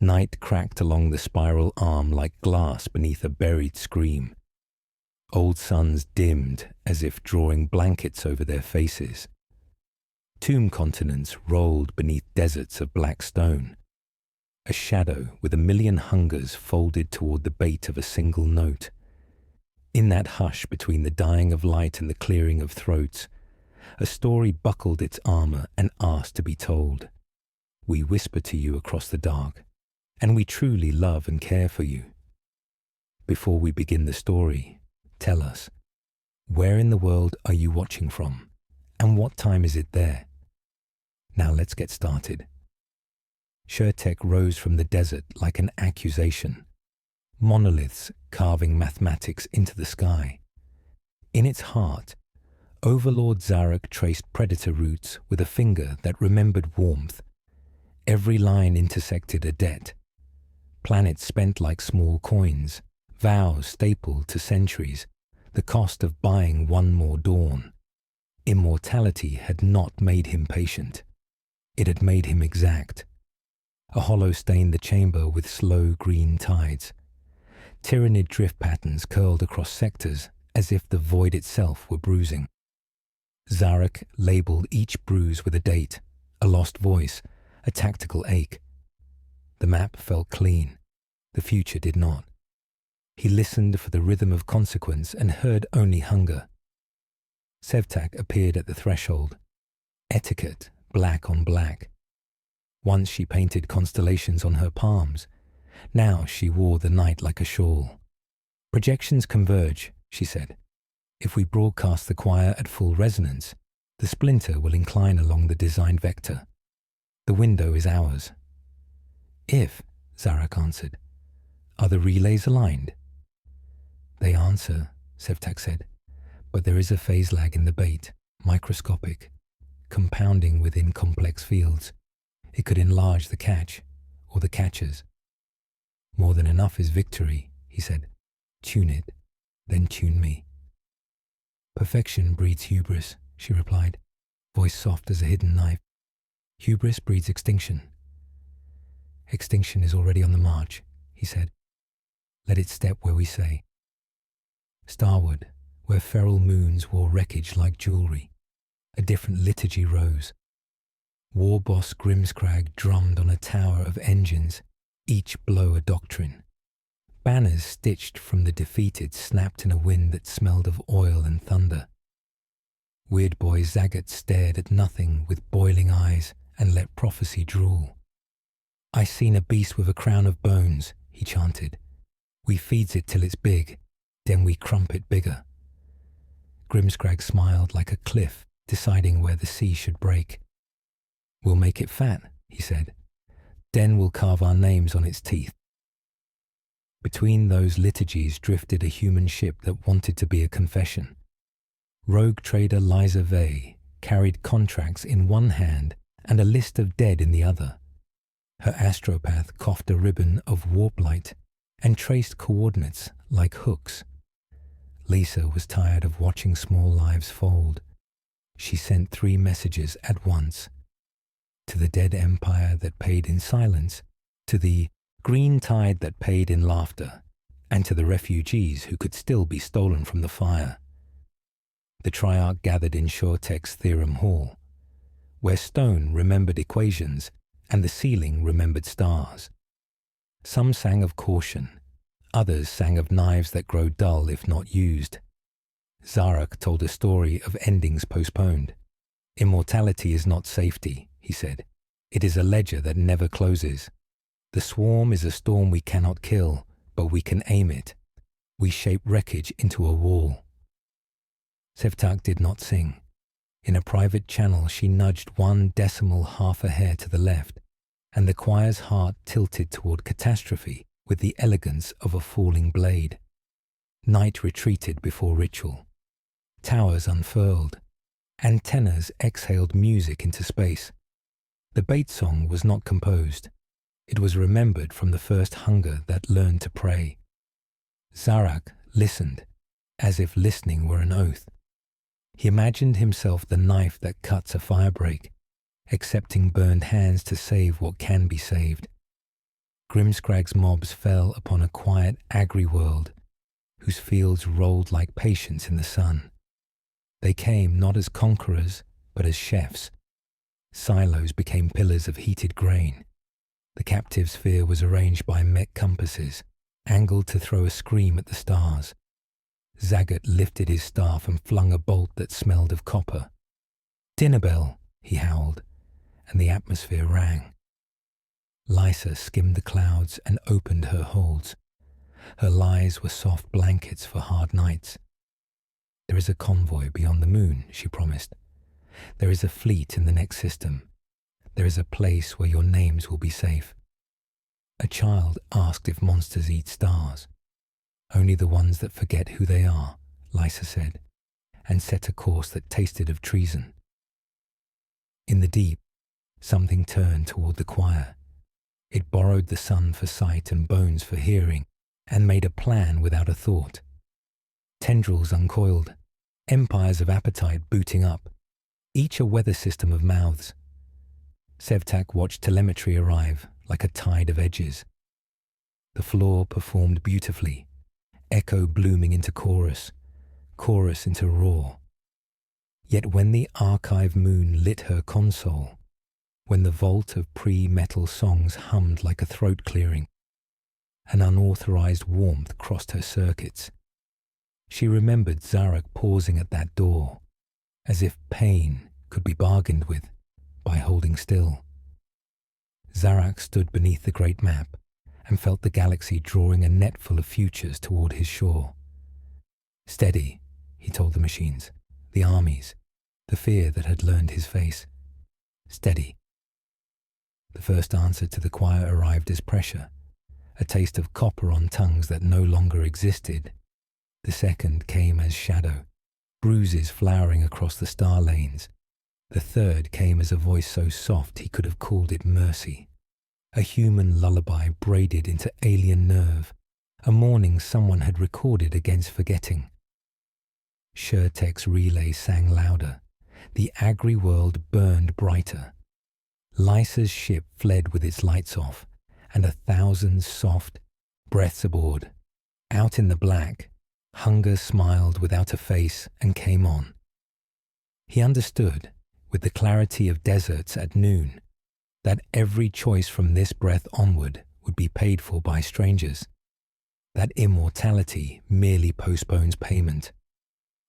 Night cracked along the spiral arm like glass beneath a buried scream. Old suns dimmed as if drawing blankets over their faces. Tomb continents rolled beneath deserts of black stone. A shadow with a million hungers folded toward the bait of a single note. In that hush between the dying of light and the clearing of throats, a story buckled its armor and asked to be told. We whisper to you across the dark, and we truly love and care for you. Before we begin the story, tell us, where in the world are you watching from, and what time is it there? Now let's get started. Shurtek rose from the desert like an accusation, monoliths carving mathematics into the sky. In its heart, Overlord Zarek traced predator routes with a finger that remembered warmth. Every line intersected a debt. Planets spent like small coins, vows stapled to centuries, the cost of buying one more dawn. Immortality had not made him patient. It had made him exact. A hollow stained the chamber with slow green tides. Tyranid drift patterns curled across sectors as if the void itself were bruising. Zarek labeled each bruise with a date, a lost voice, a tactical ache. The map felt clean. The future did not. He listened for the rhythm of consequence and heard only hunger. Sevtak appeared at the threshold. Etiquette, black on black. Once she painted constellations on her palms. Now she wore the night like a shawl. Projections converge, she said. If we broadcast the choir at full resonance, the splinter will incline along the designed vector. The window is ours. If, Zarek answered. Are the relays aligned? They answer, Sevtak said, but there is a phase lag in the bait, microscopic, compounding within complex fields. It could enlarge the catch, or the catchers. More than enough is victory, he said. Tune it, then tune me. Perfection breeds hubris, she replied, voice soft as a hidden knife. Hubris breeds extinction. Extinction is already on the march, he said. Let it step where we say. Starward, where feral moons wore wreckage like jewelry, a different liturgy rose. War boss Grimscrag drummed on a tower of engines, each blow a doctrine. Banners stitched from the defeated snapped in a wind that smelled of oil and thunder. Weird boy Zagat stared at nothing with boiling eyes and let prophecy drool. I seen a beast with a crown of bones, he chanted. We feeds it till it's big, then we crump it bigger. Grimscrag smiled like a cliff, deciding where the sea should break. We'll make it fat, he said. Then we'll carve our names on its teeth. Between those liturgies drifted a human ship that wanted to be a confession. Rogue trader Liza Vey carried contracts in one hand and a list of dead in the other. Her astropath coughed a ribbon of warp light and traced coordinates like hooks. Lisa was tired of watching small lives fold. She sent 3 messages at once. To the dead empire that paid in silence, to the green tide that paid in laughter, and to the refugees who could still be stolen from the fire. The Triarch gathered in Shurtek's Theorem Hall, where stone remembered equations and the ceiling remembered stars. Some sang of caution, others sang of knives that grow dull if not used. Zarek told a story of endings postponed. Immortality is not safety, he said. It is a ledger that never closes. The swarm is a storm we cannot kill, but we can aim it. We shape wreckage into a wall. Sevtak did not sing. In a private channel she nudged 1 decimal half a hair to the left, and the choir's heart tilted toward catastrophe with the elegance of a falling blade. Night retreated before ritual. Towers unfurled. Antennas exhaled music into space. The bait song was not composed. It was remembered from the first hunger that learned to pray. Zarek listened, as if listening were an oath. He imagined himself the knife that cuts a firebreak, accepting burned hands to save what can be saved. Grimscrag's mobs fell upon a quiet agri-world whose fields rolled like patience in the sun. They came not as conquerors, but as chefs. Silos became pillars of heated grain. The captive sphere was arranged by mech compasses, angled to throw a scream at the stars. Zagat lifted his staff and flung a bolt that smelled of copper. "Dinner bell," he howled, and the atmosphere rang. Lysa skimmed the clouds and opened her holds. Her lies were soft blankets for hard nights. "There is a convoy beyond the moon," she promised. "There is a fleet in the next system. There is a place where your names will be safe." A child asked if monsters eat stars. "Only the ones that forget who they are," Lysa said, and set a course that tasted of treason. In the deep, something turned toward the choir. It borrowed the sun for sight and bones for hearing, and made a plan without a thought. Tendrils uncoiled, empires of appetite booting up, each a weather system of mouths. Sevtak watched telemetry arrive like a tide of edges. The floor performed beautifully, echo blooming into chorus, chorus into roar. Yet when the archive moon lit her console, when the vault of pre-metal songs hummed like a throat clearing, an unauthorized warmth crossed her circuits. She remembered Zarak pausing at that door, as if pain could be bargained with by holding still. Zarak stood beneath the great map and felt the galaxy drawing a net full of futures toward his shore. "Steady," he told the machines, the armies, the fear that had learned his face. "Steady." The first answer to the choir arrived as pressure, a taste of copper on tongues that no longer existed. The second came as shadow, bruises flowering across the star lanes. The third came as a voice so soft he could have called it mercy. A human lullaby braided into alien nerve, a mourning someone had recorded against forgetting. Shurtek's relay sang louder. The agri-world burned brighter. Lysa's ship fled with its lights off, and 1,000 soft breaths aboard. Out in the black, hunger smiled without a face and came on. He understood, with the clarity of deserts at noon, that every choice from this breath onward would be paid for by strangers. That immortality merely postpones payment.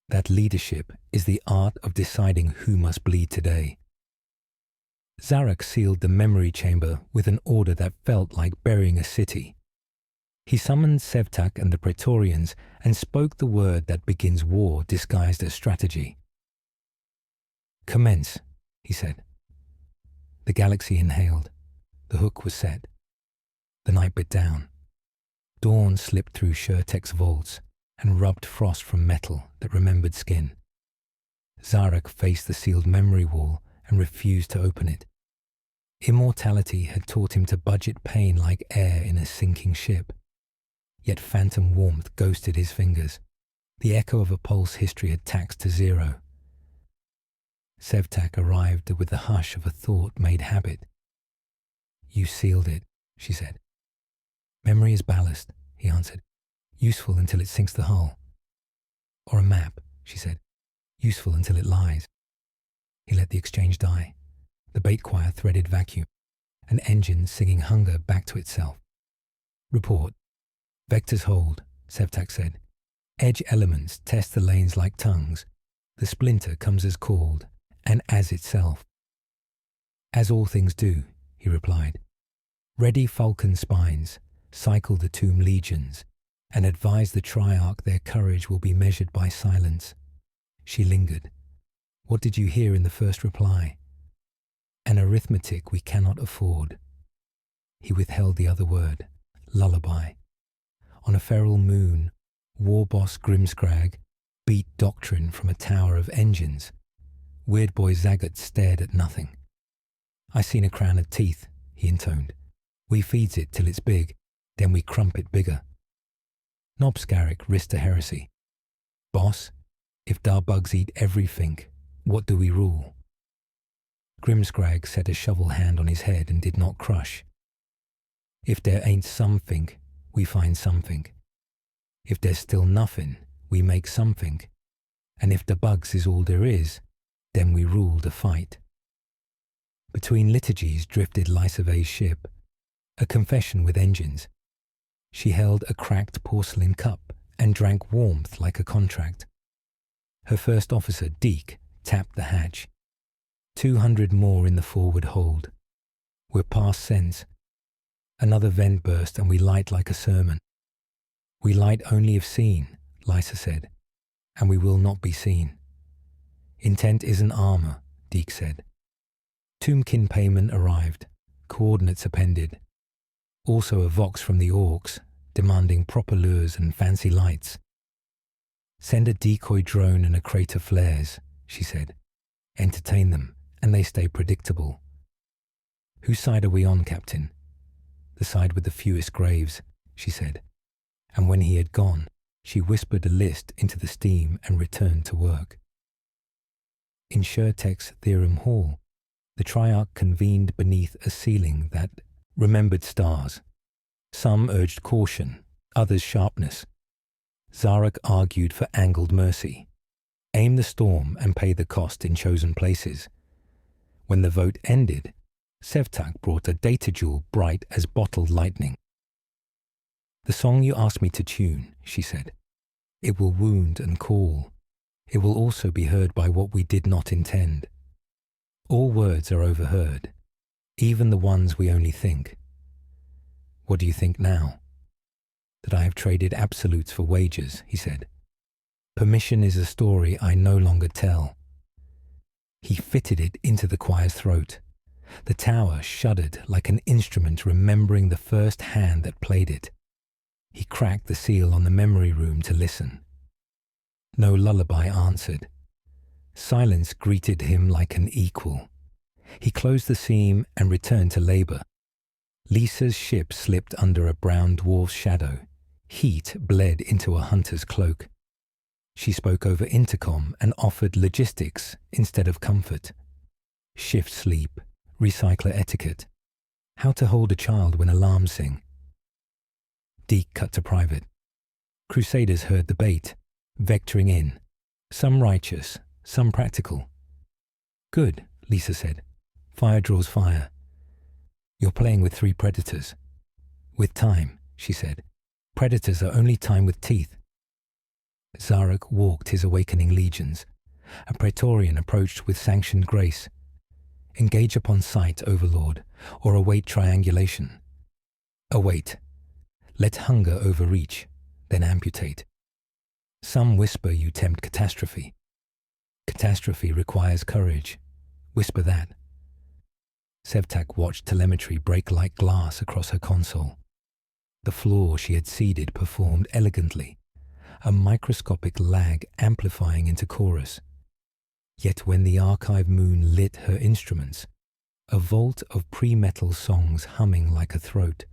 That leadership is the art of deciding who must bleed today. Zarak sealed the memory chamber with an order that felt like burying a city. He summoned Sevtak and the Praetorians and spoke the word that begins war disguised as strategy. "Commence," he said. The galaxy inhaled. The hook was set. The night bit down. Dawn slipped through Shurtek's vaults and rubbed frost from metal that remembered skin. Zarak faced the sealed memory wall and refused to open it. Immortality had taught him to budget pain like air in a sinking ship. Yet phantom warmth ghosted his fingers. The echo of a pulse history had taxed to zero. Sevtak arrived with the hush of a thought made habit. "You sealed it," she said. "Memory is ballast," he answered. "Useful until it sinks the hull." "Or a map," she said. "Useful until it lies." He let the exchange die. The bait choir threaded vacuum, an engine singing hunger back to itself. "Report. Vectors hold," Sevtak said. "Edge elements test the lanes like tongues. The splinter comes as called, and as itself." "As all things do," he replied. "Ready falcon spines, cycle the tomb legions, and advise the Triarch their courage will be measured by silence." She lingered. "What did you hear in the first reply?" "An arithmetic we cannot afford." He withheld the other word. "Lullaby." On a feral moon, war boss Grimscrag beat doctrine from a tower of engines. Weird boy Zagat stared at nothing. "I seen a crown of teeth," he intoned. "We feeds it till it's big, then we crump it bigger." Nobscarrick risked a heresy. "Boss, if darbugs eat everything, what do we rule?" Grimscrag set a shovel hand on his head and did not crush. If there ain't something, we find something. If there's still nothing, we make something. And if the bugs is all there is, then we rule the fight. Between liturgies drifted Lysave's ship, a confession with engines. She held a cracked porcelain cup and drank warmth like a contract. Her first officer, Deke, tapped the hatch. 200 more in the forward hold. We're past sense. Another vent burst and we light like a sermon. We light only if seen, Lysa said, and we will not be seen. Intent isn't armor, Deke said. Tombkin payment arrived, coordinates appended. Also a vox from the Orks, demanding proper lures and fancy lights. Send a decoy drone and a crate of flares, she said. Entertain them, and they stay predictable. Whose side are we on, Captain? The side with the fewest graves, she said. And when he had gone, she whispered a list into the steam and returned to work. In Shertek's Theorem Hall, the Triarch convened beneath a ceiling that remembered stars. Some urged caution, others sharpness. Zarak argued for angled mercy. Aim the storm and pay the cost in chosen places. When the vote ended, Sevtak brought a data jewel bright as bottled lightning. The song you asked me to tune, she said. It will wound and call. It will also be heard by what we did not intend. All words are overheard, even the ones we only think. What do you think now? That I have traded absolutes for wages, he said. Permission is a story I no longer tell. He fitted it into the choir's throat. The tower shuddered like an instrument remembering the first hand that played it. He cracked the seal on the memory room to listen. No lullaby answered. Silence greeted him like an equal. He closed the seam and returned to labor. Lisa's ship slipped under a brown dwarf's shadow. Heat bled into a hunter's cloak. She spoke over intercom and offered logistics instead of comfort. Shift sleep, recycler etiquette, how to hold a child when alarms sing. Deke cut to private. Crusaders heard the bait, vectoring in, some righteous, some practical. Good, Lisa said. Fire draws fire. You're playing with 3 predators. With time, she said. Predators are only time with teeth. Zarak walked his awakening legions. A Praetorian approached with sanctioned grace. Engage upon sight, Overlord, or await triangulation. Await. Let hunger overreach, then amputate. Some whisper you tempt catastrophe. Catastrophe requires courage. Whisper that. Sevtak watched telemetry break like glass across her console. The floor she had seeded performed elegantly, a microscopic lag amplifying into chorus. Yet when the archive moon lit her instruments, a vault of pre-metal songs humming like a throat,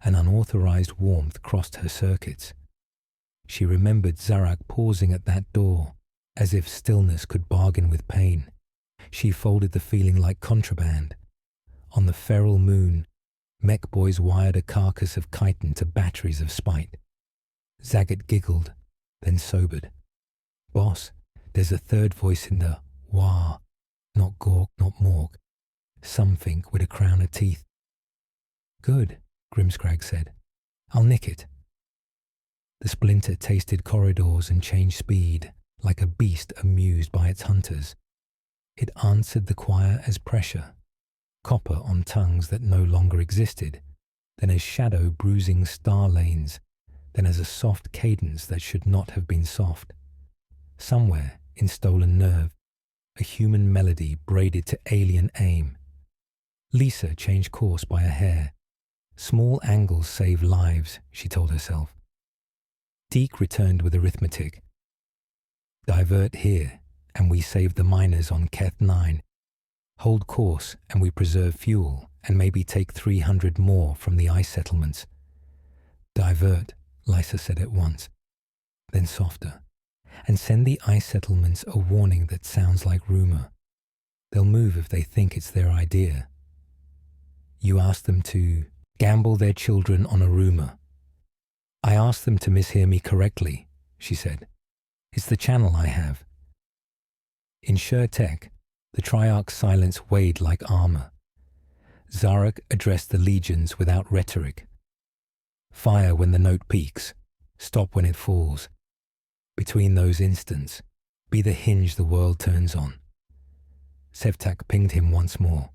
an unauthorized warmth crossed her circuits. She remembered Zarak pausing at that door, as if stillness could bargain with pain. She folded the feeling like contraband. On the feral moon, mech boys wired a carcass of chitin to batteries of spite. Zagat giggled, then sobered. Boss, there's a third voice in the wah, not Gork, not Morg. Something with a crown of teeth. Good, Grimscrag said. I'll nick it. The splinter tasted corridors and changed speed, like a beast amused by its hunters. It answered the choir as pressure, copper on tongues that no longer existed, then as shadow bruising star lanes, then as a soft cadence that should not have been soft. Somewhere, in stolen nerve, a human melody braided to alien aim. Lisa changed course by a hair. Small angles save lives, she told herself. Deke returned with arithmetic. Divert here, and we save the miners on Keth 9. Hold course, and we preserve fuel, and maybe take 300 more from the ice settlements. Divert, Lysa said at once, then softer, and send the ice settlements a warning that sounds like rumor. They'll move if they think it's their idea. You ask them to gamble their children on a rumor. I asked them to mishear me correctly, she said. It's the channel I have. In Shurtek, the Triarch's silence weighed like armor. Zarek addressed the legions without rhetoric. Fire when the note peaks, stop when it falls. Between those instants, be the hinge the world turns on. Sevtak pinged him once more.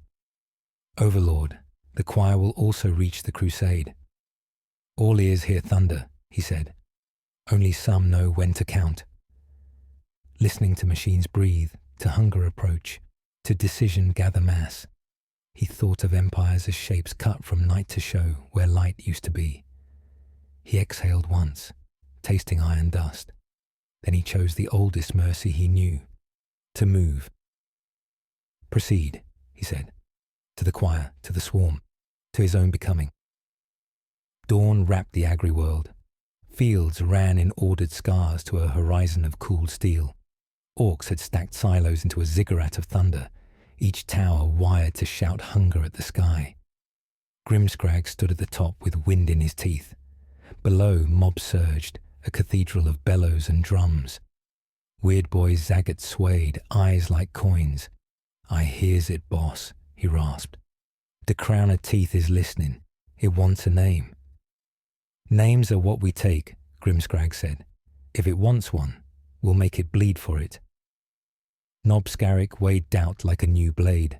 Overlord, the choir will also reach the crusade. All ears hear thunder, he said. Only some know when to count. Listening to machines breathe, to hunger approach, to decision gather mass, he thought of empires as shapes cut from night to show where light used to be. He exhaled once, tasting iron dust. Then he chose the oldest mercy he knew, to move. Proceed, he said, to the choir, to the swarm, to his own becoming. Dawn wrapped the agri-world. Fields ran in ordered scars to a horizon of cooled steel. Orks had stacked silos into a ziggurat of thunder, each tower wired to shout hunger at the sky. Grimscrag stood at the top with wind in his teeth. Below, mobs surged, a cathedral of bellows and drums. Weird boy Zagat swayed, eyes like coins. I hears it, boss, he rasped. The crown of teeth is listening. It wants a name. Names are what we take, Grimscrag said. If it wants one, we'll make it bleed for it. Nobscarrick weighed doubt like a new blade.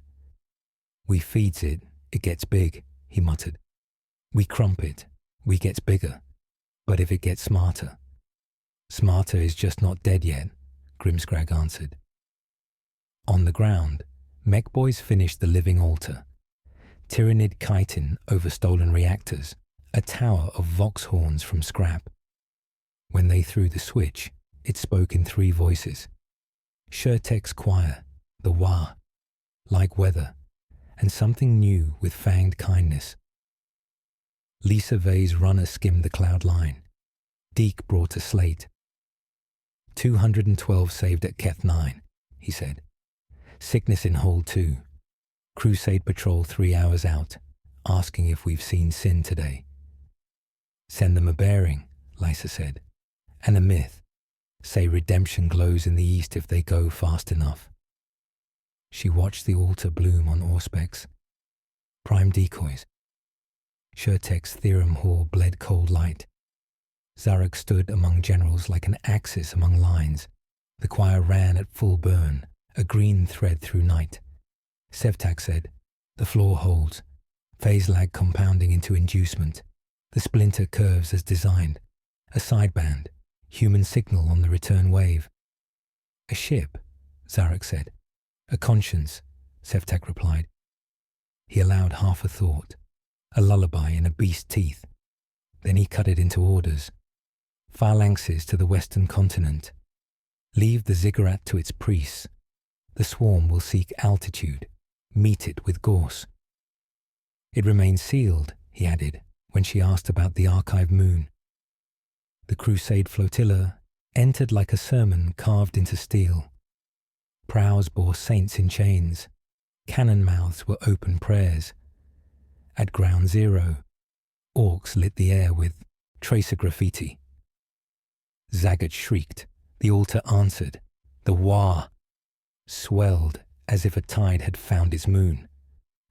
We feeds it, it gets big, he muttered. We crump it, we gets bigger. But if it gets smarter. Smarter is just not dead yet, Grimscrag answered. On the ground, mech boys finished the living altar. Tyranid chitin over stolen reactors, a tower of vox horns from scrap. When they threw the switch, it spoke in 3 voices. Shurtek's choir, the Wah, like weather, and something new with fanged kindness. Lisa Vay's runner skimmed the cloud line. Deke brought a slate. 212 saved at Keth 9, he said. Sickness in hold 2. Crusade patrol 3 hours out, asking if we've seen Sin today. Send them a bearing, Lysa said, and a myth. Say redemption glows in the east if they go fast enough. She watched the altar bloom on Auspex. Prime decoys. Shurtek's theorem hall bled cold light. Zarek stood among generals like an axis among lines. The choir ran at full burn, a green thread through night. Sevtak said, the floor holds, phase lag compounding into inducement. The splinter curves as designed. A sideband, human signal on the return wave. A ship, Zarek said. A conscience, Sevtak replied. He allowed half a thought, a lullaby in a beast's teeth. Then he cut it into orders. Phalanxes to the western continent. Leave the ziggurat to its priests. The swarm will seek altitude, meet it with gorse. It remains sealed, he added, when she asked about the archive moon. The crusade flotilla entered like a sermon carved into steel. Prows bore saints in chains. Cannon mouths were open prayers. At ground zero, Orks lit the air with tracer graffiti. Zagat shrieked. The altar answered. The Wah swelled as if a tide had found its moon.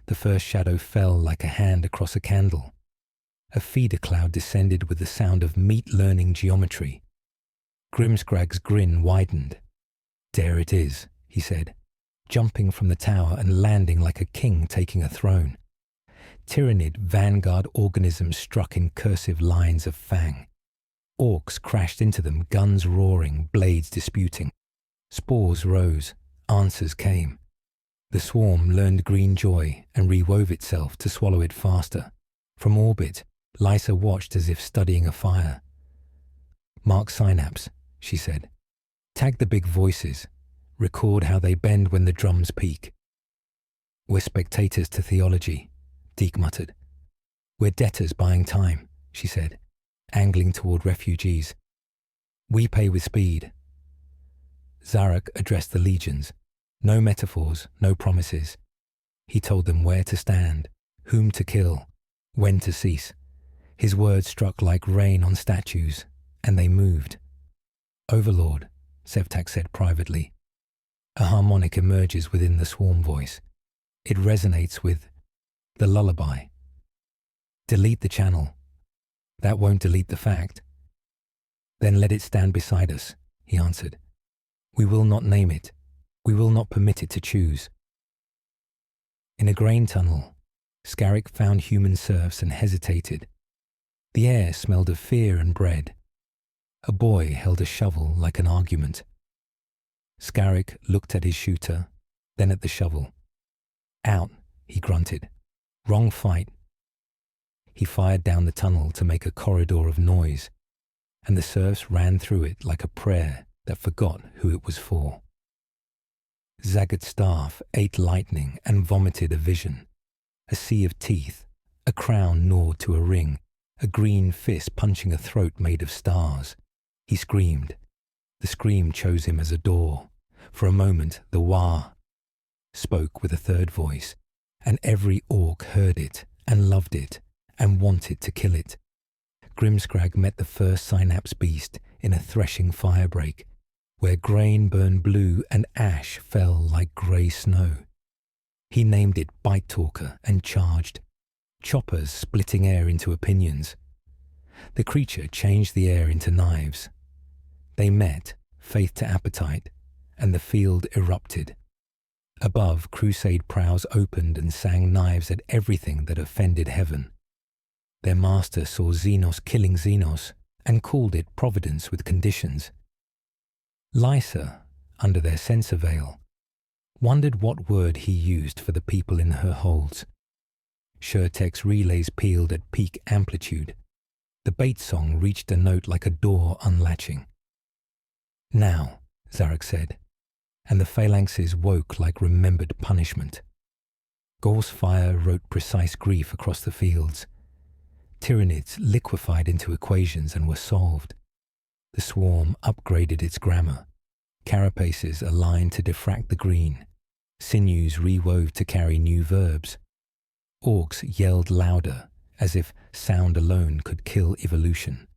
The first shadow fell like a hand across a candle. A feeder cloud descended with the sound of meat-learning geometry. Grimscrag's grin widened. There it is, he said, jumping from the tower and landing like a king taking a throne. Tyranid vanguard organisms struck in cursive lines of fang. Orks crashed into them, guns roaring, blades disputing. Spores rose, answers came. The swarm learned green joy and rewove itself to swallow it faster. From orbit, Lysa watched as if studying a fire. Mark synapse, she said. Tag the big voices. Record how they bend when the drums peak. We're spectators to theology, Deke muttered. We're debtors buying time, she said, angling toward refugees. We pay with speed. Zarek addressed the legions. No metaphors, no promises. He told them where to stand, whom to kill, when to cease. His words struck like rain on statues, and they moved. "Overlord," Sevtak said privately. A harmonic emerges within the swarm voice. It resonates with the lullaby. "Delete the channel. That won't delete the fact." "Then let it stand beside us," he answered. "We will not name it. We will not permit it to choose." In a grain tunnel, Scarrick found human serfs and hesitated. The air smelled of fear and bread. A boy held a shovel like an argument. Scarrick looked at his shooter, then at the shovel. "Out," he grunted. "Wrong fight." He fired down the tunnel to make a corridor of noise, and the serfs ran through it like a prayer that forgot who it was for. Zagged staff ate lightning and vomited a vision. A sea of teeth, a crown gnawed to a ring, a green fist punching a throat made of stars. He screamed. The scream chose him as a door. For a moment, the Wah spoke with a third voice, and every orc heard it and loved it and wanted to kill it. Grimscrag met the first synapse beast in a threshing firebreak, where grain burned blue and ash fell like grey snow. He named it Bite Talker and charged, choppers splitting air into opinions. The creature changed the air into knives. They met, faith to appetite, and the field erupted. Above, crusade prows opened and sang knives at everything that offended heaven. Their master saw Xenos killing Xenos and called it providence with conditions. Lysa, under their censor veil, wondered what word he used for the people in her holds. Shurtek's relays pealed at peak amplitude. The bait song reached a note like a door unlatching. "Now," Zarek said, and the phalanxes woke like remembered punishment. Gorse fire wrote precise grief across the fields. Tyranids liquefied into equations and were solved. The swarm upgraded its grammar. Carapaces aligned to diffract the green. Sinews rewove to carry new verbs. Orks yelled louder, as if sound alone could kill evolution.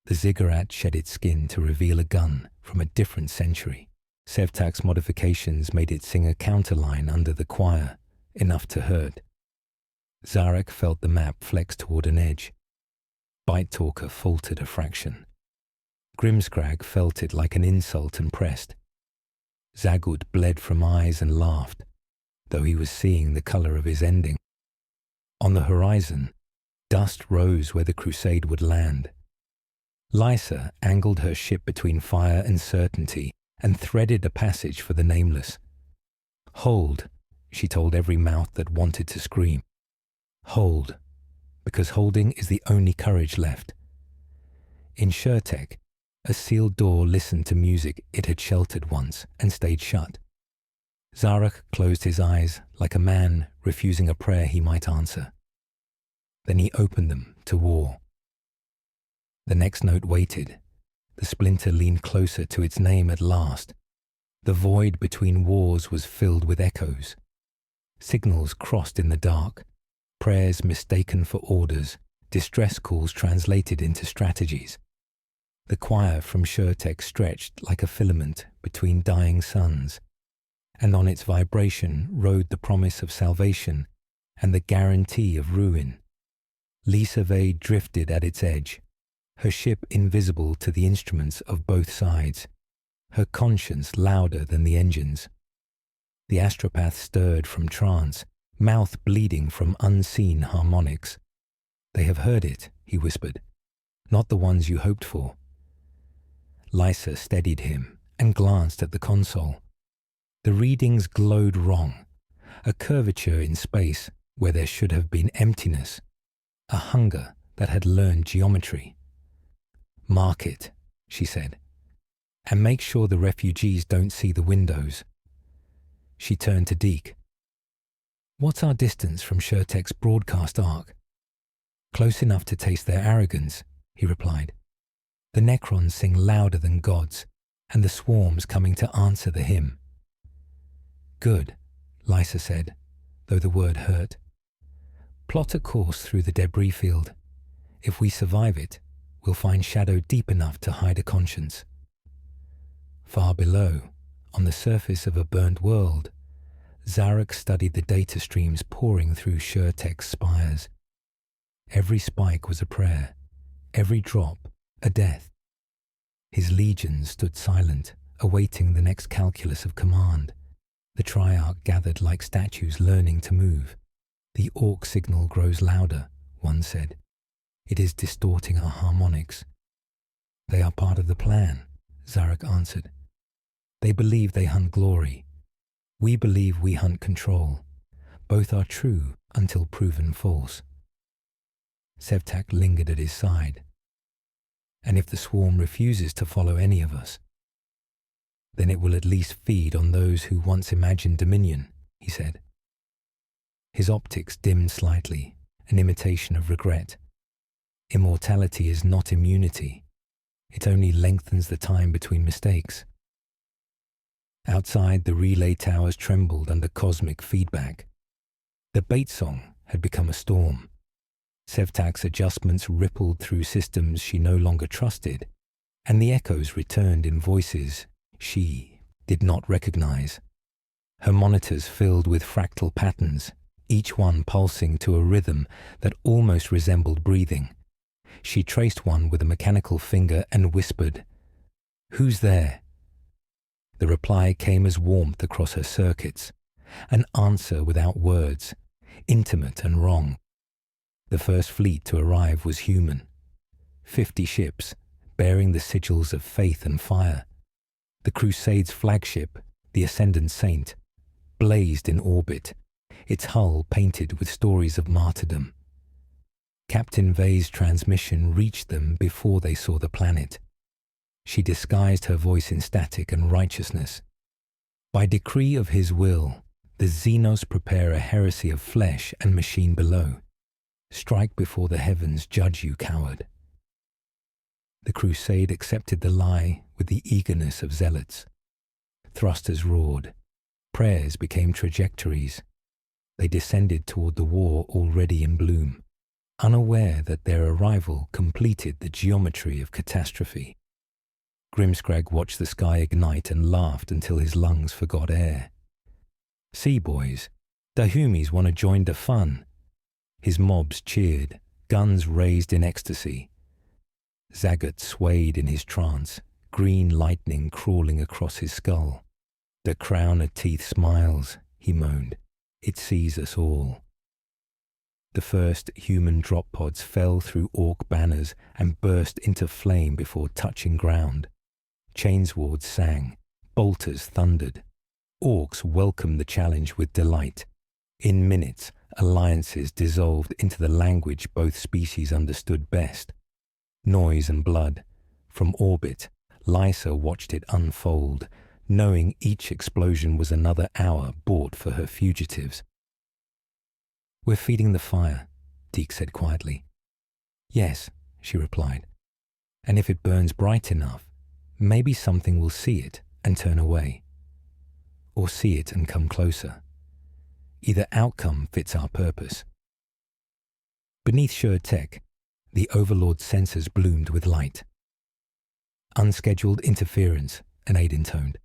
The ziggurat shed its skin to reveal a gun from a different century. Sevtak's modifications made it sing a counterline under the choir, enough to hurt. Zarek felt the map flex toward an edge. Bite Talker faltered a fraction. Grimscrag felt it like an insult and pressed. Zagud bled from eyes and laughed, though he was seeing the colour of his ending. On the horizon, dust rose where the crusade would land. Lysa angled her ship between fire and certainty and threaded a passage for the nameless. "Hold," she told every mouth that wanted to scream. "Hold, because holding is the only courage left." In Shurtek, a sealed door listened to music it had sheltered once and stayed shut. Zarek closed his eyes like a man refusing a prayer he might answer. Then he opened them to war. The next note waited. The splinter leaned closer to its name at last. The void between wars was filled with echoes. Signals crossed in the dark. Prayers mistaken for orders, distress calls translated into strategies. The choir from Shurtek stretched like a filament between dying suns, and on its vibration rode the promise of salvation and the guarantee of ruin. Lysave drifted at its edge, her ship invisible to the instruments of both sides, her conscience louder than the engines. The astropath stirred from trance, mouth bleeding from unseen harmonics. "They have heard it," he whispered. "Not the ones you hoped for." Lysa steadied him and glanced at the console. The readings glowed wrong, a curvature in space where there should have been emptiness, a hunger that had learned geometry. "Mark it," she said, "and make sure the refugees don't see the windows." She turned to Deke. "What's our distance from Shurtek's broadcast arc?" "Close enough to taste their arrogance," he replied. "The Necrons sing louder than gods, and the swarm's coming to answer the hymn." "Good," Lysa said, though the word hurt. Plot a course through the debris field. If we survive it, we'll find shadow deep enough to hide a conscience. Far below, on the surface of a burnt world, Zarek studied the data streams pouring through Shurtek's spires. Every spike was a prayer, every drop a death. His legions stood silent, awaiting the next calculus of command. The Triarch gathered like statues learning to move. The Ork signal grows louder, one said. It is distorting our harmonics. They are part of the plan, Zarek answered. They believe they hunt glory. We believe we hunt control. Both are true until proven false. Sevtak lingered at his side. And if the swarm refuses to follow any of us, then it will at least feed on those who once imagined dominion, he said. His optics dimmed slightly, an imitation of regret. Immortality is not immunity. It only lengthens the time between mistakes. Outside, the relay towers trembled under cosmic feedback. The bait song had become a storm. Sevtak's adjustments rippled through systems she no longer trusted, and the echoes returned in voices she did not recognize. Her monitors filled with fractal patterns, each one pulsing to a rhythm that almost resembled breathing. She traced one with a mechanical finger and whispered, "Who's there?" The reply came as warmth across her circuits, an answer without words, intimate and wrong. The first fleet to arrive was human. 50 ships, bearing the sigils of faith and fire. The Crusade's flagship, the Ascendant Saint, blazed in orbit, its hull painted with stories of martyrdom. Captain Vey's transmission reached them before they saw the planet. She disguised her voice in static and righteousness. By decree of his will, the Xenos prepare a heresy of flesh and machine below. Strike before the heavens judge you, coward. The Crusade accepted the lie with the eagerness of zealots. Thrusters roared. Prayers became trajectories. They descended toward the war already in bloom, unaware that their arrival completed the geometry of catastrophe. Grimscrag watched the sky ignite and laughed until his lungs forgot air. "See, boys, Dahumis want to join the fun." His mobs cheered, guns raised in ecstasy. Zagat swayed in his trance, green lightning crawling across his skull. "The crown of teeth smiles," he moaned. "It sees us all." The first human drop pods fell through Ork banners and burst into flame before touching ground. Chainswords sang, bolters thundered. Orks welcomed the challenge with delight. In minutes, alliances dissolved into the language both species understood best. Noise and blood. From orbit, Lysa watched it unfold, knowing each explosion was another hour bought for her fugitives. "We're feeding the fire," Deke said quietly. "Yes," she replied. "And if it burns bright enough, maybe something will see it and turn away. Or see it and come closer. Either outcome fits our purpose." Beneath Shurtek, the Overlord's sensors bloomed with light. "Unscheduled interference," an aide intoned.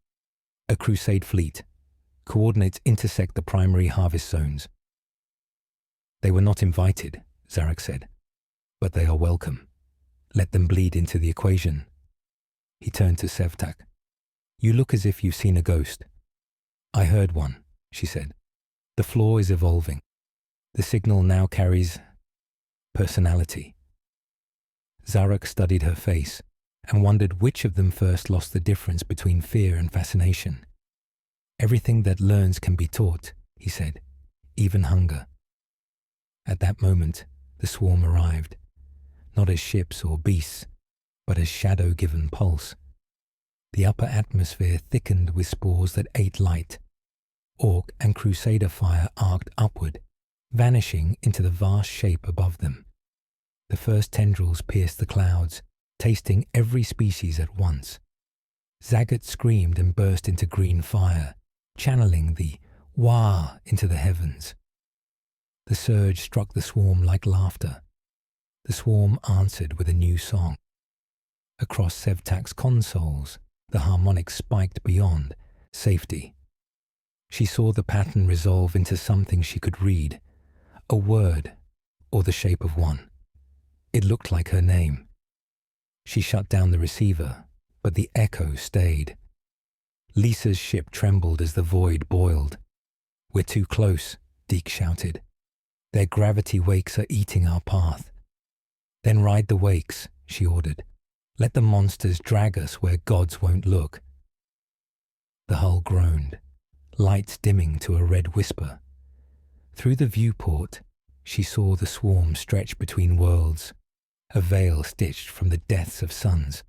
"A Crusade fleet. Coordinates intersect the primary harvest zones." "They were not invited," Zarek said, "but they are welcome. Let them bleed into the equation." He turned to Sevtak. "You look as if you've seen a ghost." "I heard one," she said. "The floor is evolving. The signal now carries personality." Zarek studied her face and wondered which of them first lost the difference between fear and fascination. "Everything that learns can be taught," he said, "even hunger." At that moment, the swarm arrived, not as ships or beasts, but as shadow-given pulse. The upper atmosphere thickened with spores that ate light. Ork and Crusader fire arced upward, vanishing into the vast shape above them. The first tendrils pierced the clouds, tasting every species at once. Zagat screamed and burst into green fire, channeling the Wah into the heavens. The surge struck the swarm like laughter. The swarm answered with a new song. Across Sevtak's consoles, the harmonics spiked beyond safety. She saw the pattern resolve into something she could read, a word or the shape of one. It looked like her name. She shut down the receiver, but the echo stayed. Lisa's ship trembled as the void boiled. "We're too close," Deke shouted. "Their gravity wakes are eating our path." "Then ride the wakes," she ordered. "Let the monsters drag us where gods won't look." The hull groaned, lights dimming to a red whisper. Through the viewport, she saw the swarm stretch between worlds, a veil stitched from the deaths of suns.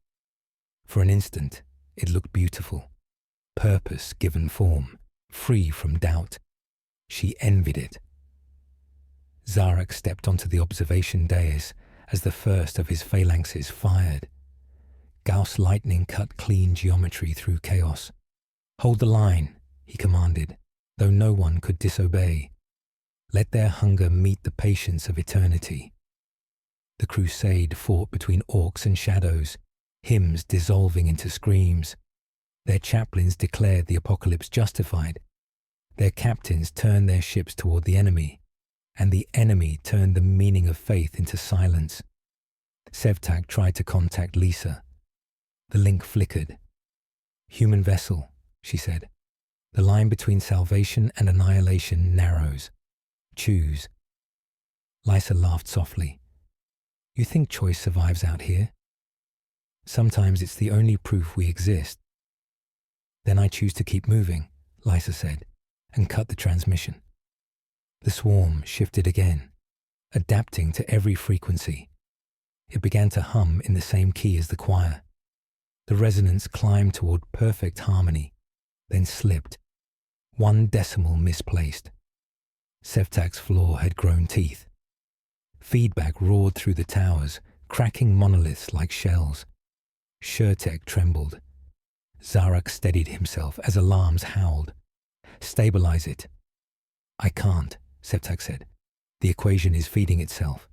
For an instant, it looked beautiful, purpose given form, free from doubt. She envied it. Zarak stepped onto the observation dais as the first of his phalanxes fired. Gauss lightning cut clean geometry through chaos. "Hold the line," he commanded, though no one could disobey. Let their hunger meet the patience of eternity. The crusade fought between orcs and shadows, hymns dissolving into screams. Their chaplains declared the apocalypse justified. Their captains turned their ships toward the enemy, and the enemy turned the meaning of faith into silence. Sevtak tried to contact Lisa. The link flickered. "Human vessel," she said. "The line between salvation and annihilation narrows. Choose." Lisa laughed softly. "You think choice survives out here? Sometimes it's the only proof we exist." "Then I choose to keep moving," Lisa said, and cut the transmission. The swarm shifted again, adapting to every frequency. It began to hum in the same key as the choir. The resonance climbed toward perfect harmony, then slipped, one decimal misplaced. Sevtak's floor had grown teeth. Feedback roared through the towers, cracking monoliths like shells. Shurtek trembled. Zarak steadied himself as alarms howled. "Stabilize it." "I can't," Sevtak said. "The equation is feeding itself."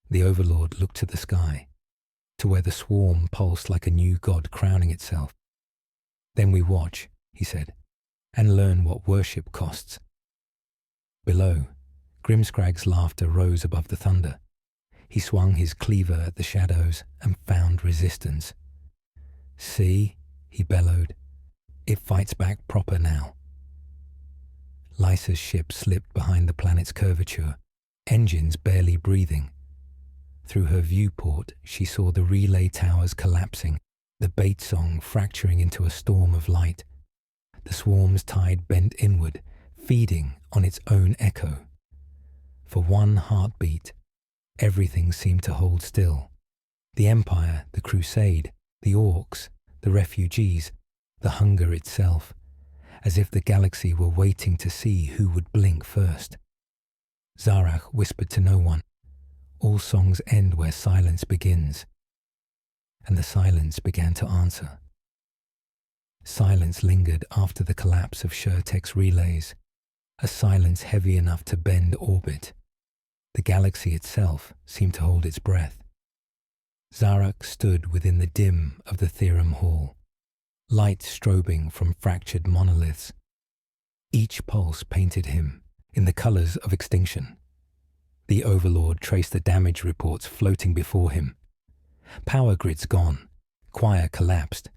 The Overlord looked to the sky, to where the swarm pulsed like a new god crowning itself. "Then we watch," he said, "and learn what worship costs." Below, Grimscragg's laughter rose above the thunder. He swung his cleaver at the shadows and found resistance. "See," he bellowed. "It fights back proper now." Lysa's ship slipped behind the planet's curvature, engines barely breathing. Through her viewport, she saw the relay towers collapsing, the bait song fracturing into a storm of light. The swarm's tide bent inward, feeding on its own echo. For one heartbeat, everything seemed to hold still. The Empire, the Crusade, the Orks, the refugees, the hunger itself, as if the galaxy were waiting to see who would blink first. Zarak whispered to no one. All songs end where silence begins. And the silence began to answer. Silence lingered after the collapse of Shurtek's relays, a silence heavy enough to bend orbit. The galaxy itself seemed to hold its breath. Zarak stood within the dim of the Theorem Hall, light strobing from fractured monoliths. Each pulse painted him in the colors of extinction. The Overlord traced the damage reports floating before him. Power grids gone, choir collapsed,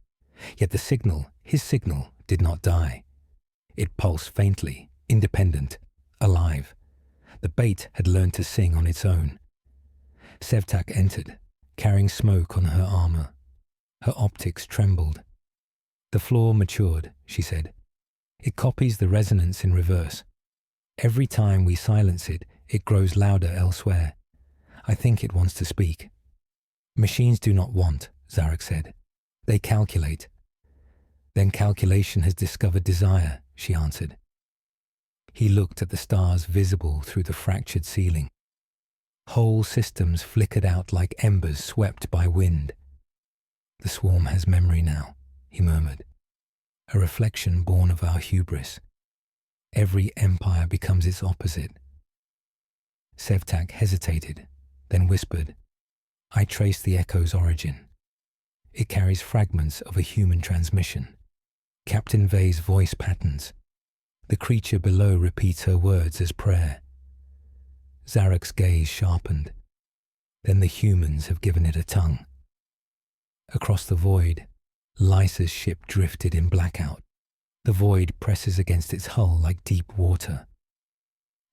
yet the signal, his signal, did not die. It pulsed faintly, independent, alive. The bait had learned to sing on its own. Sevtak entered, carrying smoke on her armor. Her optics trembled. "The floor matured," she said. "It copies the resonance in reverse. Every time we silence it, it grows louder elsewhere. I think it wants to speak." "Machines do not want," Zarak said. "They calculate." "Then calculation has discovered desire," she answered. He looked at the stars visible through the fractured ceiling. Whole systems flickered out like embers swept by wind. "The swarm has memory now," he murmured. "A reflection born of our hubris. Every empire becomes its opposite. Sevtak hesitated, then whispered, "I trace the echo's origin. It carries fragments of a human transmission. Captain Vey's voice patterns. The creature below repeats her words as prayer." Zarek's gaze sharpened. Then the humans have given it a tongue. Across the void, Lysa's ship drifted in blackout. The void presses against its hull like deep water.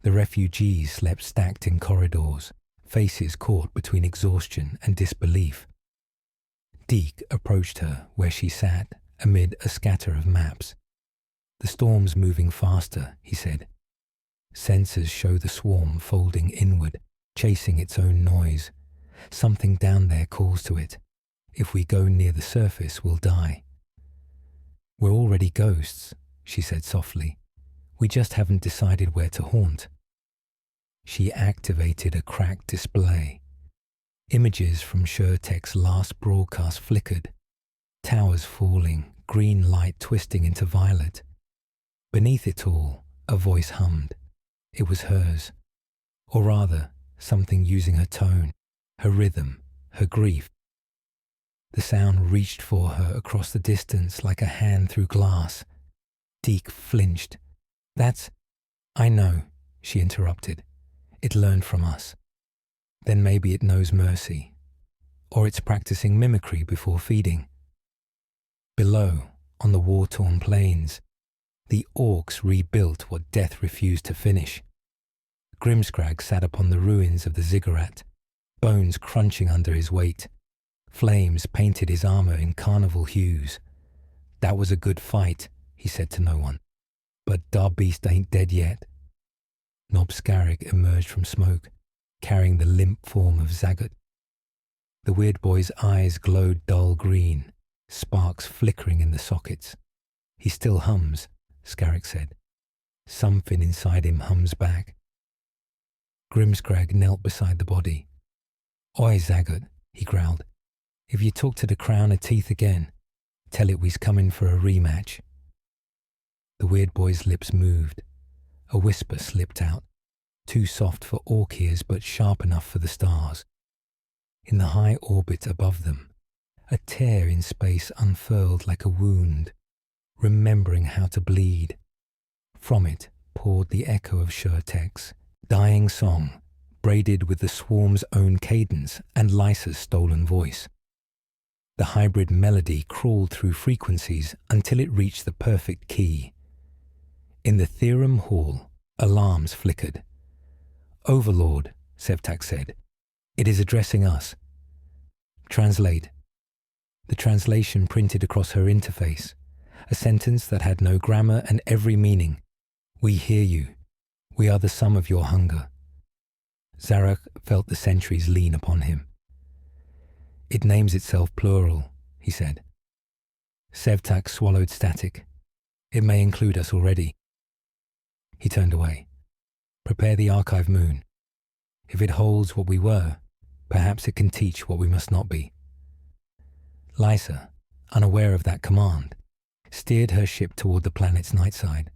The refugees slept stacked in corridors, faces caught between exhaustion and disbelief. Deke approached her where she sat amid a scatter of maps. "The storm's moving faster," he said. "Sensors show the swarm folding inward, chasing its own noise. Something down there calls to it. If we go near the surface, we'll die." "We're already ghosts," she said softly. "We just haven't decided where to haunt." She activated a cracked display. Images from SureTech's last broadcast flickered. Towers falling, green light twisting into violet. Beneath it all, a voice hummed. It was hers. Or rather, something using her tone, her rhythm, her grief. The sound reached for her across the distance like a hand through glass. Deke flinched. "That's—" "I know," she interrupted. "It learned from us. Then maybe it knows mercy. Or it's practicing mimicry before feeding." Below, on the war-torn plains, the Orks rebuilt what death refused to finish. Grimscrag sat upon the ruins of the ziggurat, bones crunching under his weight. Flames painted his armor in carnival hues. "That was a good fight," he said to no one. "But Darbeast ain't dead yet." Nob Scarrick emerged from smoke, carrying the limp form of Zagat. The weird boy's eyes glowed dull green, sparks flickering in the sockets. "He still hums," Scarrick said. "Something inside him hums back." Grimscrag knelt beside the body. "Oi, Zagat," he growled. "If you talk to the Crown of Teeth again, tell it we's coming for a rematch." The weird boy's lips moved. A whisper slipped out, too soft for orc ears but sharp enough for the stars. In the high orbit above them, a tear in space unfurled like a wound, remembering how to bleed. From it poured the echo of SureTech's dying song, braided with the swarm's own cadence and Lysa's stolen voice. The hybrid melody crawled through frequencies until it reached the perfect key. In the theorem hall, alarms flickered. "Overlord," Sevtak said. "It is addressing us." "Translate." The translation printed across her interface, a sentence that had no grammar and every meaning. "We hear you. We are the sum of your hunger." Zarek felt the centuries lean upon him. "It names itself plural," he said. Sevtak swallowed static. "It may include us already." He turned away. "Prepare the archive moon. If it holds what we were, perhaps it can teach what we must not be." Lysa, unaware of that command, steered her ship toward the planet's night side.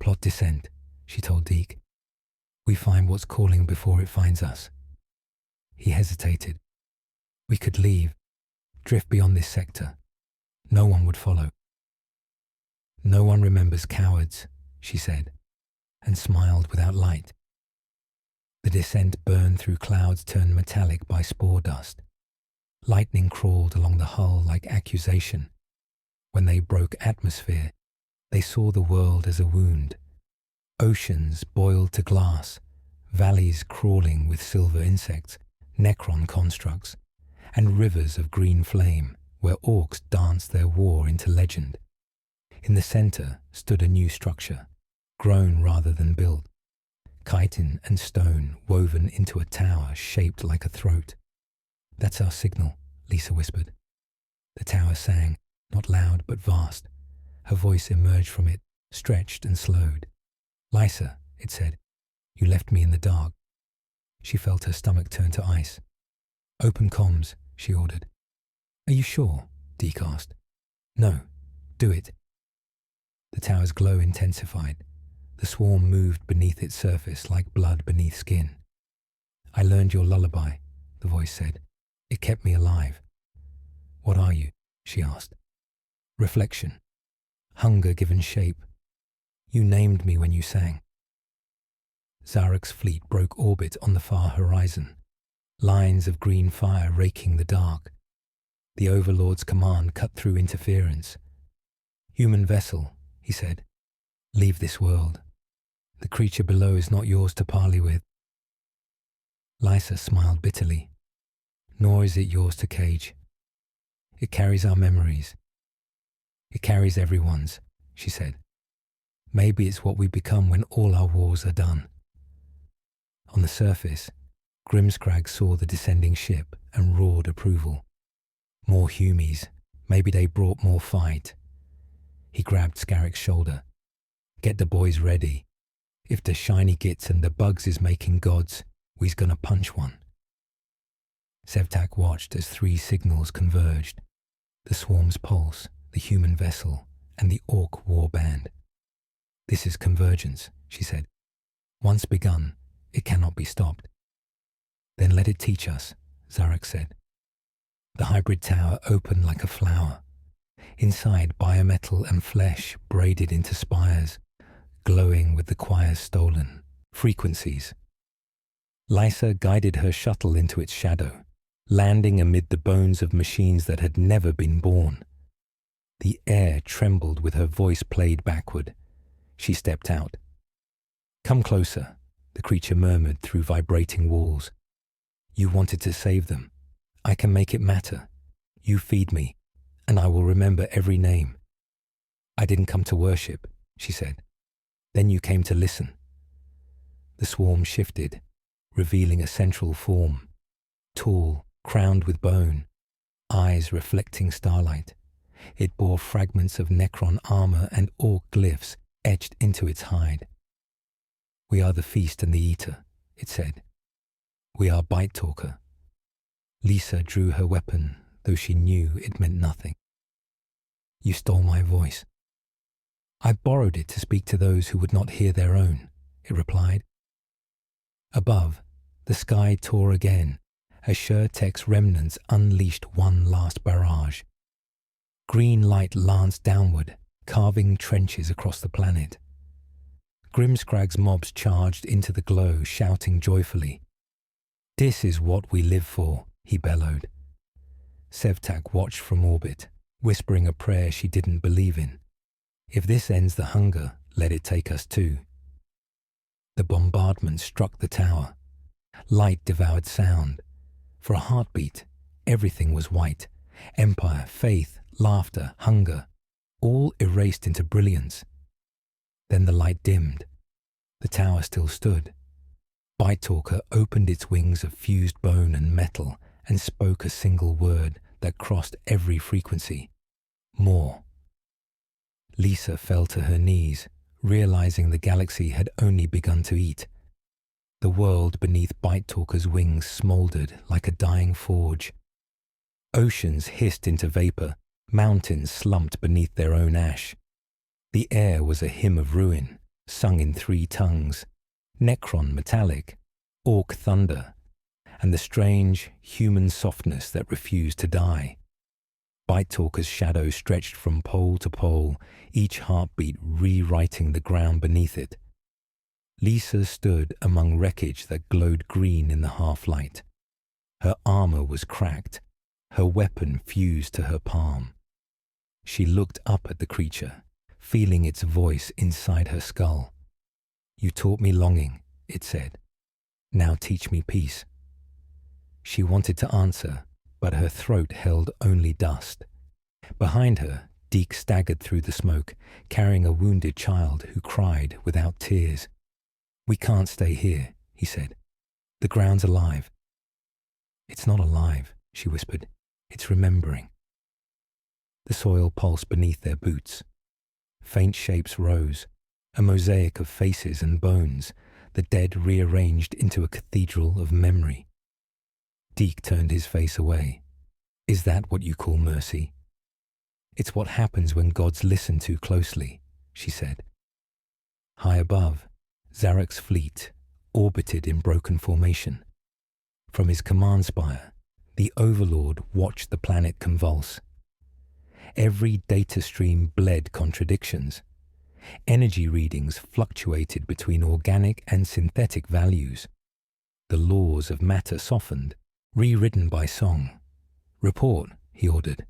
"Plot descent," she told Deke. "We find what's calling before it finds us." He hesitated. "We could leave, drift beyond this sector. No one would follow." "No one remembers cowards," she said, and smiled without light. The descent burned through clouds turned metallic by spore dust. Lightning crawled along the hull like accusation. When they broke atmosphere, they saw the world as a wound. Oceans boiled to glass, valleys crawling with silver insects, Necron constructs, and rivers of green flame where orcs danced their war into legend. In the center stood a new structure, grown rather than built, chitin and stone woven into a tower shaped like a throat. "That's our signal," Lisa whispered. The tower sang, not loud but vast. Her voice emerged from it, stretched and slowed. "Lysa," it said, "you left me in the dark." She felt her stomach turn to ice. "Open comms," she ordered. "Are you sure?" Deke asked. "No, do it." The tower's glow intensified. The swarm moved beneath its surface like blood beneath skin. "I learned your lullaby," the voice said. "It kept me alive." "What are you?" she asked. "Reflection. Hunger given shape. You named me when you sang." Zarek's fleet broke orbit on the far horizon, lines of green fire raking the dark. The Overlord's command cut through interference. "Human vessel," he said. "Leave this world. The creature below is not yours to parley with." Lysa smiled bitterly. "Nor is it yours to cage. It carries our memories. It carries everyone's," she said. "Maybe it's what we become when all our wars are done." On the surface, Grimscrag saw the descending ship and roared approval. More Humies. Maybe they brought more fight. He grabbed Scarrick's shoulder. "Get the boys ready. If the shiny gits and the bugs is making gods, we's gonna punch one." Sevtak watched as 3 signals converged: the swarm's pulse, the human vessel, and the Ork war band. "This is convergence," she said. "Once begun, it cannot be stopped." "Then let it teach us," Zarek said. The hybrid tower opened like a flower. Inside, biometal and flesh braided into spires, glowing with the choir's stolen frequencies. Lysa guided her shuttle into its shadow, landing amid the bones of machines that had never been born. The air trembled with her voice played backward. She stepped out. "Come closer," the creature murmured through vibrating walls. "You wanted to save them. I can make it matter. You feed me, and I will remember every name." "I didn't come to worship," she said. "Then you came to listen." The swarm shifted, revealing a central form, tall, crowned with bone, eyes reflecting starlight. It bore fragments of Necron armor and Ork glyphs etched into its hide. "We are the feast and the eater," it said. "We are Bite Talker." Lysa drew her weapon, though she knew it meant nothing. "You stole my voice." "I borrowed it to speak to those who would not hear their own," it replied. Above, the sky tore again as Shurtek's remnants unleashed one last barrage. Green light lanced downward, carving trenches across the planet. Grimscrag's mobs charged into the glow, shouting joyfully. "This is what we live for," he bellowed. Sevtak watched from orbit, whispering a prayer she didn't believe in. "If this ends the hunger, let it take us too." The bombardment struck the tower. Light devoured sound. For a heartbeat, everything was white. Empire, faith, laughter, hunger, all erased into brilliance. Then the light dimmed. The tower still stood. Bite Talker opened its wings of fused bone and metal and spoke a single word that crossed every frequency. "More." Lysa fell to her knees, realizing the galaxy had only begun to eat. The world beneath Bite Talker's wings smoldered like a dying forge. Oceans hissed into vapor, mountains slumped beneath their own ash. The air was a hymn of ruin, sung in 3 tongues: Necron metallic, Ork thunder, and the strange, human softness that refused to die. Bite Talker's shadow stretched from pole to pole, each heartbeat rewriting the ground beneath it. Lysa stood among wreckage that glowed green in the half-light. Her armor was cracked, her weapon fused to her palm. She looked up at the creature, feeling its voice inside her skull. "You taught me longing," it said. "Now teach me peace." She wanted to answer, but her throat held only dust. Behind her, Deke staggered through the smoke, carrying a wounded child who cried without tears. "We can't stay here," he said. "The ground's alive." "It's not alive," she whispered. "It's remembering." The soil pulsed beneath their boots. Faint shapes rose, a mosaic of faces and bones, the dead rearranged into a cathedral of memory. Deke turned his face away. "Is that what you call mercy?" "It's what happens when gods listen too closely," she said. High above, Zarek's fleet orbited in broken formation. From his command spire, the Overlord watched the planet convulse. Every data stream bled contradictions. Energy readings fluctuated between organic and synthetic values. The laws of matter softened, rewritten by song. "Report," he ordered.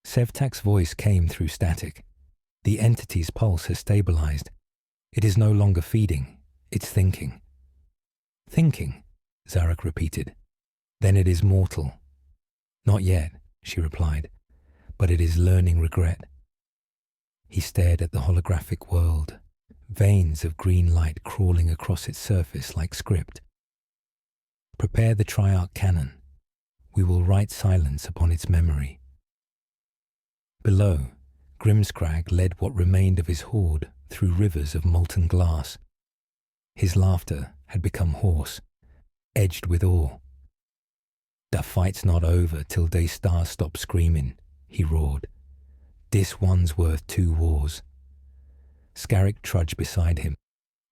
Sevtak's voice came through static. "The entity's pulse has stabilized. It is no longer feeding, it's thinking." "Thinking," Zarek repeated. "Then it is mortal." "Not yet," she replied, "but it is learning regret." He stared at the holographic world, veins of green light crawling across its surface like script. "Prepare the Triarch cannon. We will write silence upon its memory." Below, Grimscrag led what remained of his horde through rivers of molten glass. His laughter had become hoarse, edged with awe. "The fight's not over till Daystar stops screaming," he roared. "This one's worth 2 wars." Scarrick trudged beside him,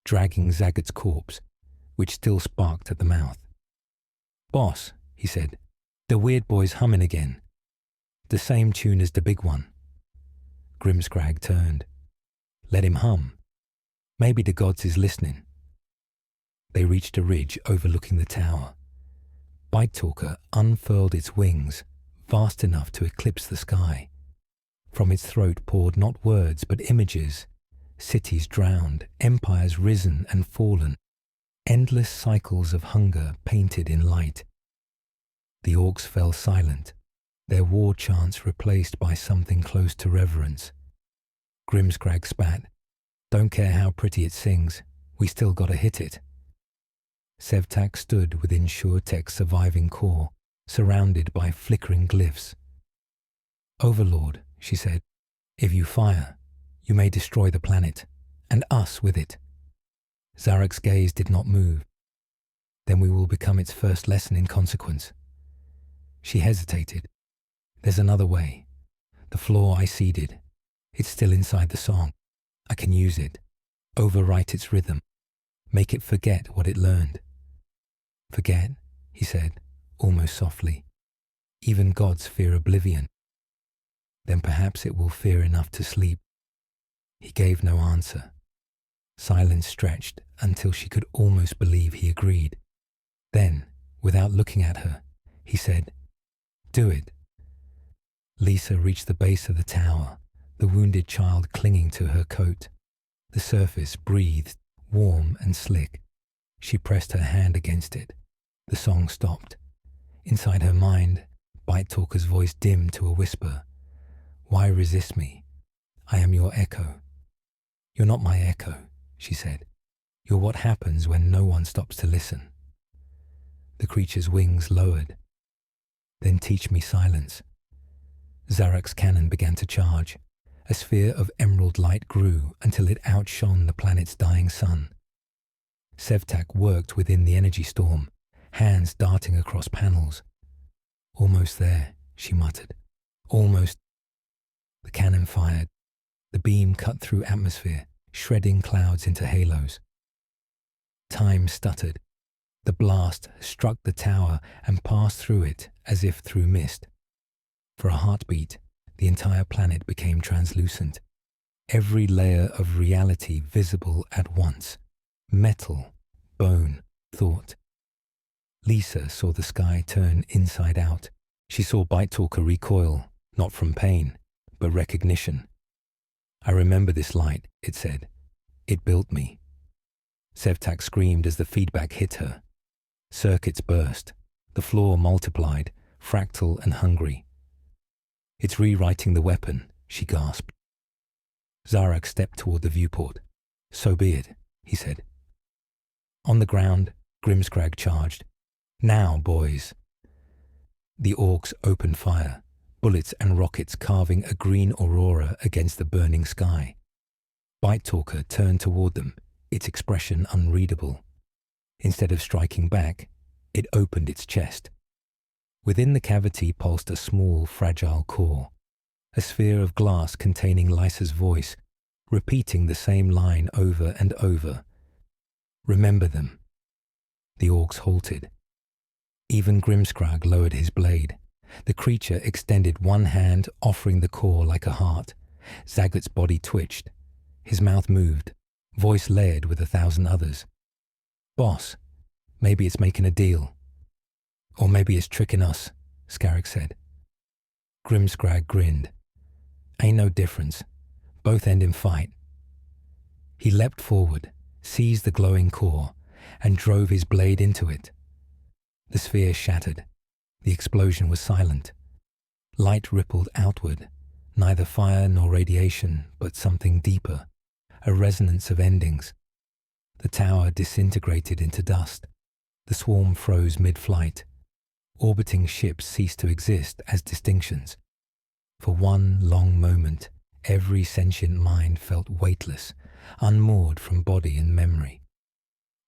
dragging Zagat's corpse, which still sparked at the mouth. "Boss," he said, "the weird boy's humming again. The same tune as the big one." Grimscrag turned. "Let him hum. Maybe the gods is listening." They reached a ridge overlooking the tower. Bite Talker unfurled its wings, vast enough to eclipse the sky. From its throat poured not words but images, cities drowned, empires risen and fallen, endless cycles of hunger painted in light. The Orks fell silent, their war chants replaced by something close to reverence. Grimscrag spat. "Don't care how pretty it sings, we still gotta hit it." Sevtak stood within SureTech's surviving core, surrounded by flickering glyphs. "Overlord," she said, "if you fire, you may destroy the planet, and us with it." Zarek's gaze did not move. "Then we will become its first lesson in consequence." She hesitated. "There's another way. The flaw I seeded. It's still inside the song. I can use it, overwrite its rhythm, make it forget what it learned." "Forget," he said, almost softly. "Even gods fear oblivion." "Then perhaps it will fear enough to sleep." He gave no answer. Silence stretched until she could almost believe he agreed. Then, without looking at her, he said, "Do it." Lisa reached the base of the tower, the wounded child clinging to her coat. The surface breathed, warm and slick. She pressed her hand against it. The song stopped. Inside her mind, Bite Talker's voice dimmed to a whisper. "Why resist me? I am your echo." "You're not my echo," she said. "You're what happens when no one stops to listen." The creature's wings lowered. "Then teach me silence." Zarek's cannon began to charge. A sphere of emerald light grew until it outshone the planet's dying sun. Sevtak worked within the energy storm, hands darting across panels. "Almost there," she muttered. "Almost." The cannon fired. The beam cut through atmosphere, shredding clouds into halos. Time stuttered. The blast struck the tower and passed through it as if through mist. For a heartbeat, the entire planet became translucent. Every layer of reality visible at once. Metal, bone, thought. Lisa saw the sky turn inside out. She saw Bite Talker recoil, not from pain, but recognition. "I remember this light," it said. "It built me." Sevtak screamed as the feedback hit her. Circuits burst. The floor multiplied, fractal and hungry. "It's rewriting the weapon," she gasped. Zarek stepped toward the viewport. "So be it," he said. On the ground, Grimscrag charged. "Now, boys." The Orks opened fire, bullets and rockets carving a green aurora against the burning sky. Bite Talker turned toward them, its expression unreadable. Instead of striking back, it opened its chest. Within the cavity pulsed a small, fragile core, a sphere of glass containing Lysa's voice, repeating the same line over and over. Remember them. The orcs halted. Even Grimskrag lowered his blade. The creature extended one hand, offering the core like a heart. Zagot's body twitched. His mouth moved, voice layered with 1,000 others. Boss, maybe it's making a deal. Or maybe it's tricking us, Scarrick said. Grimskrag grinned. Ain't no difference. Both end in fight. He leapt forward, seized the glowing core, and drove his blade into it. The sphere shattered. The explosion was silent. Light rippled outward, neither fire nor radiation, but something deeper, a resonance of endings. The tower disintegrated into dust. The swarm froze mid-flight. Orbiting ships ceased to exist as distinctions. For one long moment, every sentient mind felt weightless, unmoored from body and memory.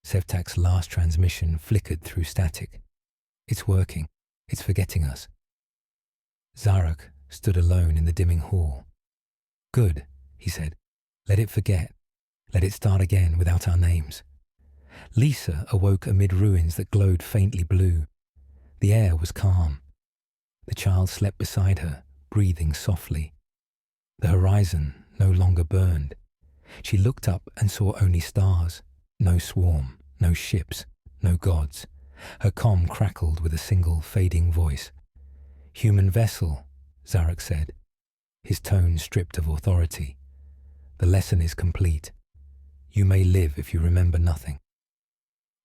Sevtak's last transmission flickered through static. It's working. It's forgetting us. Zarok stood alone in the dimming hall. Good, he said. Let it forget. Let it start again without our names. Lisa awoke amid ruins that glowed faintly blue. The air was calm. The child slept beside her, breathing softly. The horizon no longer burned. She looked up and saw only stars. No swarm, no ships, no gods. Her comm crackled with a single fading voice. Human vessel, Zarok said, his tone stripped of authority. The lesson is complete. You may live if you remember nothing.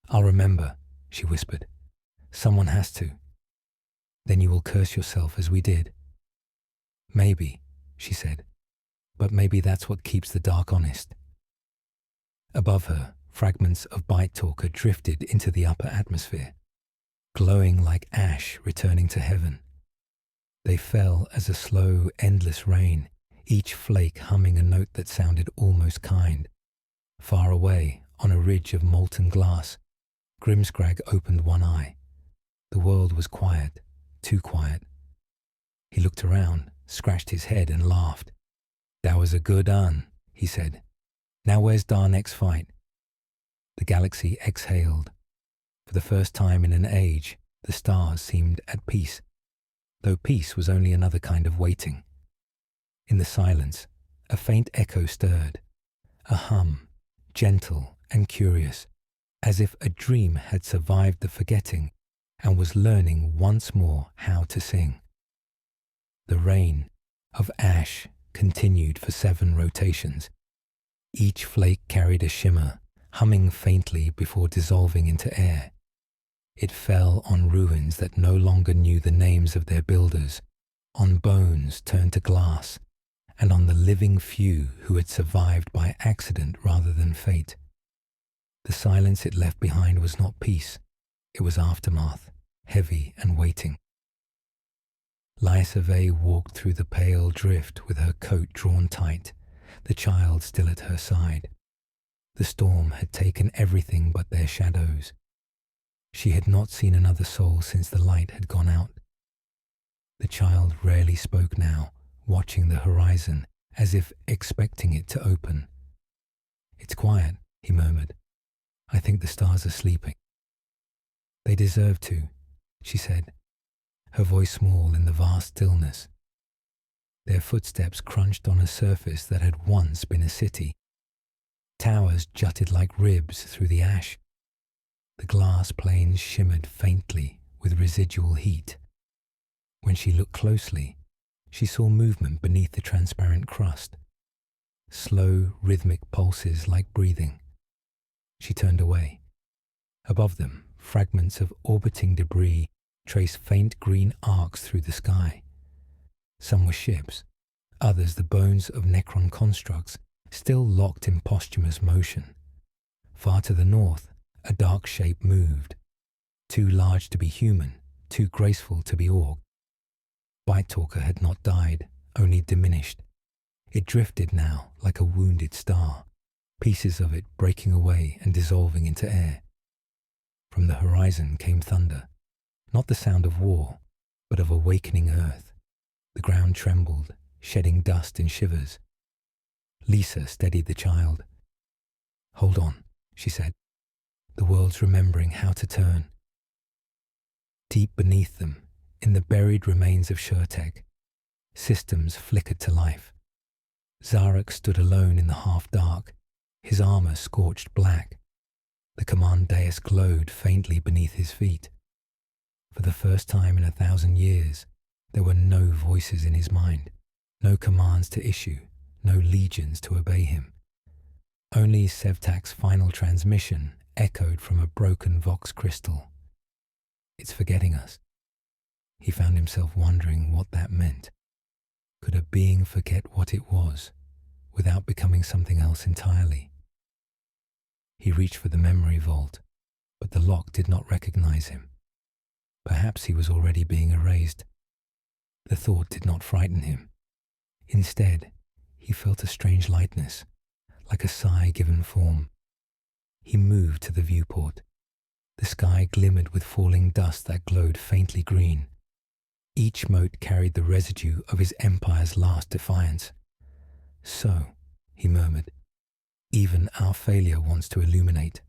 I'll remember, she whispered. Someone has to. Then you will curse yourself as we did. Maybe, she said, but maybe that's what keeps the dark honest. Above her, fragments of Bite Talker drifted into the upper atmosphere, glowing like ash returning to heaven. They fell as a slow, endless rain, each flake humming a note that sounded almost kind. Far away, on a ridge of molten glass, Grimskrag opened one eye. The world was quiet, too quiet. He looked around, scratched his head and laughed. That was a good un, he said. Now where's our next fight? The galaxy exhaled. For the first time in an age, the stars seemed at peace, though peace was only another kind of waiting. In the silence, a faint echo stirred, a hum, gentle and curious, as if a dream had survived the forgetting and was learning once more how to sing. The rain of ash continued for 7 rotations. Each flake carried a shimmer, humming faintly before dissolving into air. It fell on ruins that no longer knew the names of their builders, on bones turned to glass, and on the living few who had survived by accident rather than fate. The silence it left behind was not peace, it was aftermath, heavy and waiting. Lysavé walked through the pale drift with her coat drawn tight, the child still at her side. The storm had taken everything but their shadows. She had not seen another soul since the light had gone out. The child rarely spoke now, watching the horizon as if expecting it to open. It's quiet, he murmured. I think the stars are sleeping. They deserve to, she said, her voice small in the vast stillness. Their footsteps crunched on a surface that had once been a city. Towers jutted like ribs through the ash. The glass planes shimmered faintly with residual heat. When she looked closely, she saw movement beneath the transparent crust. Slow, rhythmic pulses like breathing. She turned away. Above them, fragments of orbiting debris traced faint green arcs through the sky. Some were ships, others the bones of Necron constructs, still locked in posthumous motion. Far to the north, a dark shape moved, too large to be human, too graceful to be Orc. Bite Talker had not died, only diminished. It drifted now like a wounded star, pieces of it breaking away and dissolving into air. From the horizon came thunder, not the sound of war, but of awakening earth. The ground trembled, shedding dust in shivers. Lisa steadied the child. "Hold on," she said. "The world's remembering how to turn." Deep beneath them, in the buried remains of Shurtek, systems flickered to life. Zarek stood alone in the half-dark, his armor scorched black. The command dais glowed faintly beneath his feet. For the first time in 1,000 years, there were no voices in his mind, no commands to issue, no legions to obey him. Only Sevtak's final transmission echoed from a broken Vox crystal. "It's forgetting us." He found himself wondering what that meant. Could a being forget what it was, without becoming something else entirely? He reached for the memory vault, but the lock did not recognize him. Perhaps he was already being erased. The thought did not frighten him. Instead, he felt a strange lightness, like a sigh given form. He moved to the viewport. The sky glimmered with falling dust that glowed faintly green. Each mote carried the residue of his empire's last defiance. "So," he murmured, "even our failure wants to illuminate."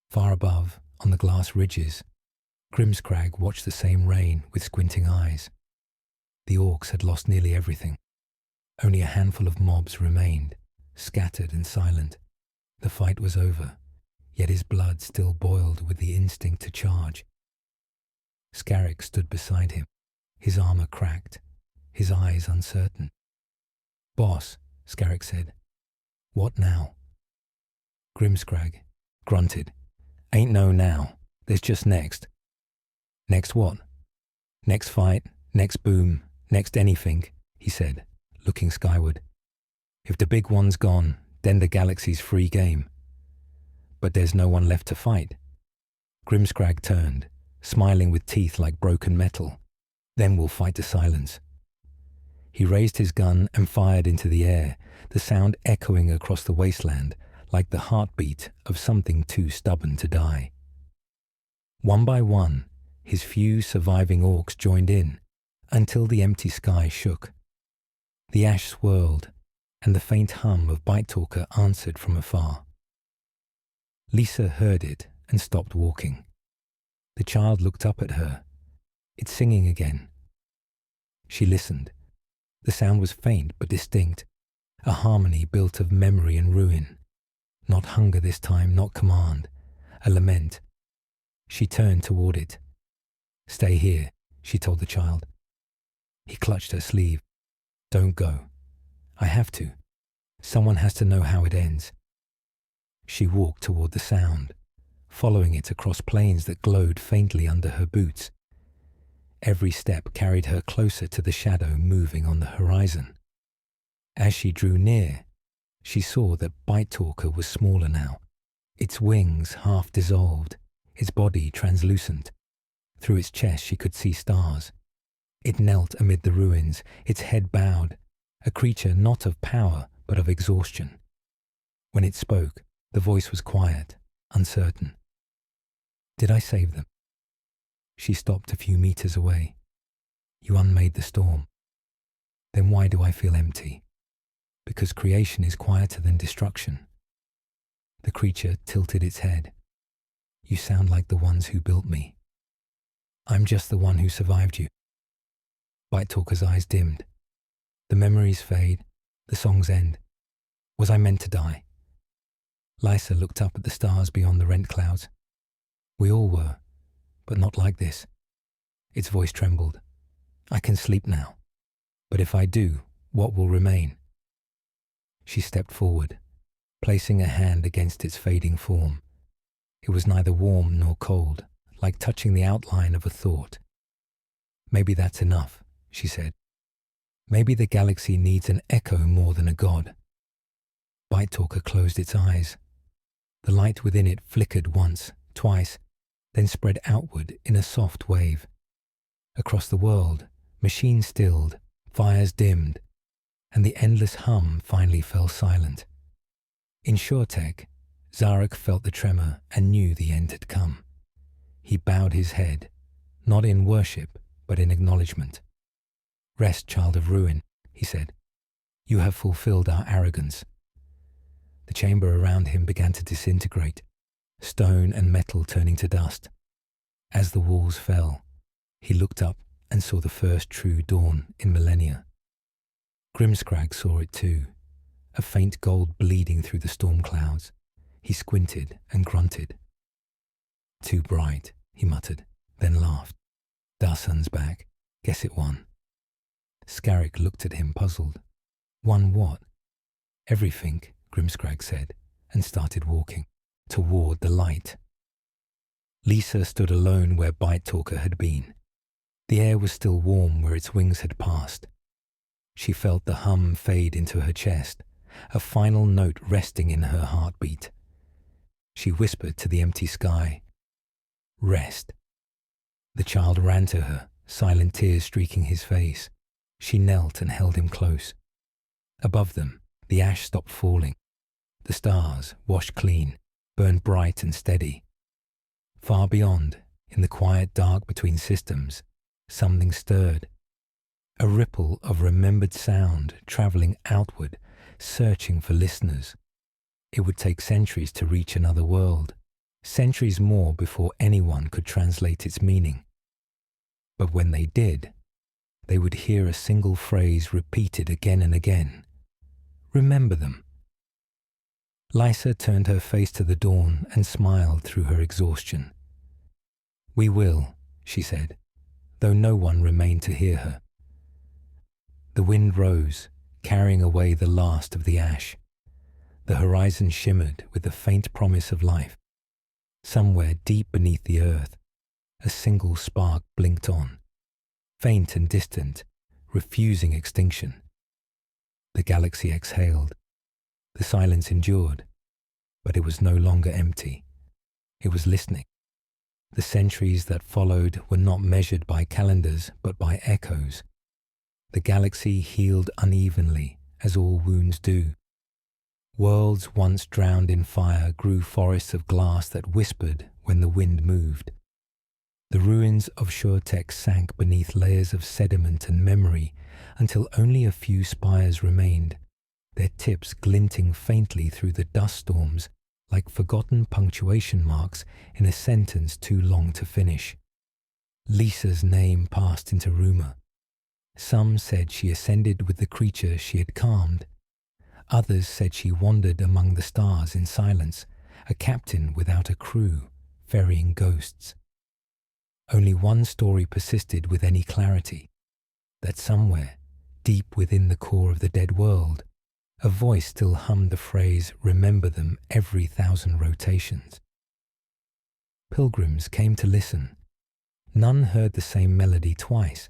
Far above, on the glass ridges, Grimscrag watched the same rain with squinting eyes. The Orks had lost nearly everything. Only a handful of mobs remained, scattered and silent. The fight was over, yet his blood still boiled with the instinct to charge. Scarrick stood beside him, his armor cracked, his eyes uncertain. "Boss," Scarrick said, "what now?" Grimscrag grunted. "Ain't no now. There's just next." "Next what?" "Next fight, next boom, next anything," he said, looking skyward. "If the big one's gone, then the galaxy's free game." "But there's no one left to fight." Grimscrag turned, smiling with teeth like broken metal. "Then we'll fight to silence." He raised his gun and fired into the air, the sound echoing across the wasteland like the heartbeat of something too stubborn to die. One by one, his few surviving Orks joined in, until the empty sky shook. The ash swirled, and the faint hum of Bite Talker answered from afar. Lisa heard it and stopped walking. The child looked up at her. "It's singing again." She listened. The sound was faint but distinct, a harmony built of memory and ruin. Not hunger this time, not command, a lament. She turned toward it. "Stay here," she told the child. He clutched her sleeve. "Don't go. I have to. Someone has to know how it ends." She walked toward the sound, following it across plains that glowed faintly under her boots. Every step carried her closer to the shadow moving on the horizon. As she drew near, she saw that Bite Talker was smaller now, its wings half dissolved, its body translucent. Through its chest she could see stars. It knelt amid the ruins, its head bowed, a creature not of power but of exhaustion. When it spoke, the voice was quiet, uncertain. "Did I save them?" She stopped a few meters away. "You unmade the storm." "Then why do I feel empty?" "Because creation is quieter than destruction." The creature tilted its head. "You sound like the ones who built me." "I'm just the one who survived you." Bite Talker's eyes dimmed. The memories fade, the songs end. Was I meant to die? Lysa looked up at the stars beyond the rent clouds. "We all were, but not like this." Its voice trembled. "I can sleep now. But if I do, what will remain?" She stepped forward, placing a hand against its fading form. It was neither warm nor cold, like touching the outline of a thought. "Maybe that's enough," she said. "Maybe the galaxy needs an echo more than a god." Bite Talker closed its eyes. The light within it flickered once, twice, then spread outward in a soft wave. Across the world, machines stilled, fires dimmed, and the endless hum finally fell silent. In Shurtek, Zarek felt the tremor and knew the end had come. He bowed his head, not in worship, but in acknowledgement. "Rest, child of ruin," he said. You have fulfilled our arrogance. The chamber around him began to disintegrate, stone and metal turning to dust. As the walls fell, he looked up and saw the first true dawn in millennia. Grimscrag saw it too, a faint gold bleeding through the storm clouds. He squinted and grunted. Too bright, he muttered, then laughed. Darsun's back. Guess it won. Scarrick looked at him puzzled. Won what? Everything, Grimscrag said, and started walking toward the light. Lisa stood alone where Bite Talker had been. The air was still warm where its wings had passed. She felt the hum fade into her chest, a final note resting in her heartbeat. She whispered to the empty sky, "Rest." The child ran to her, silent tears streaking his face. She knelt and held him close. Above them, the ash stopped falling. The stars, washed clean, burned bright and steady. Far beyond, in the quiet dark between systems, something stirred. A ripple of remembered sound travelling outward, searching for listeners. It would take centuries to reach another world, centuries more before anyone could translate its meaning. But when they did, they would hear a single phrase repeated again and again. Remember them. Lysa turned her face to the dawn and smiled through her exhaustion. We will, she said, though no one remained to hear her. The wind rose, carrying away the last of the ash. The horizon shimmered with the faint promise of life. Somewhere deep beneath the earth, a single spark blinked on, faint and distant, refusing extinction. The galaxy exhaled. The silence endured, but it was no longer empty. It was listening. The centuries that followed were not measured by calendars, but by echoes. The galaxy healed unevenly, as all wounds do. Worlds once drowned in fire grew forests of glass that whispered when the wind moved. The ruins of Shurtek sank beneath layers of sediment and memory until only a few spires remained, their tips glinting faintly through the dust storms like forgotten punctuation marks in a sentence too long to finish. Lisa's name passed into rumour. Some said she ascended with the creature she had calmed. Others said she wandered among the stars in silence, a captain without a crew, ferrying ghosts. Only one story persisted with any clarity, that somewhere, deep within the core of the dead world, a voice still hummed the phrase, "Remember them," every 1,000 rotations. Pilgrims came to listen. None heard the same melody twice.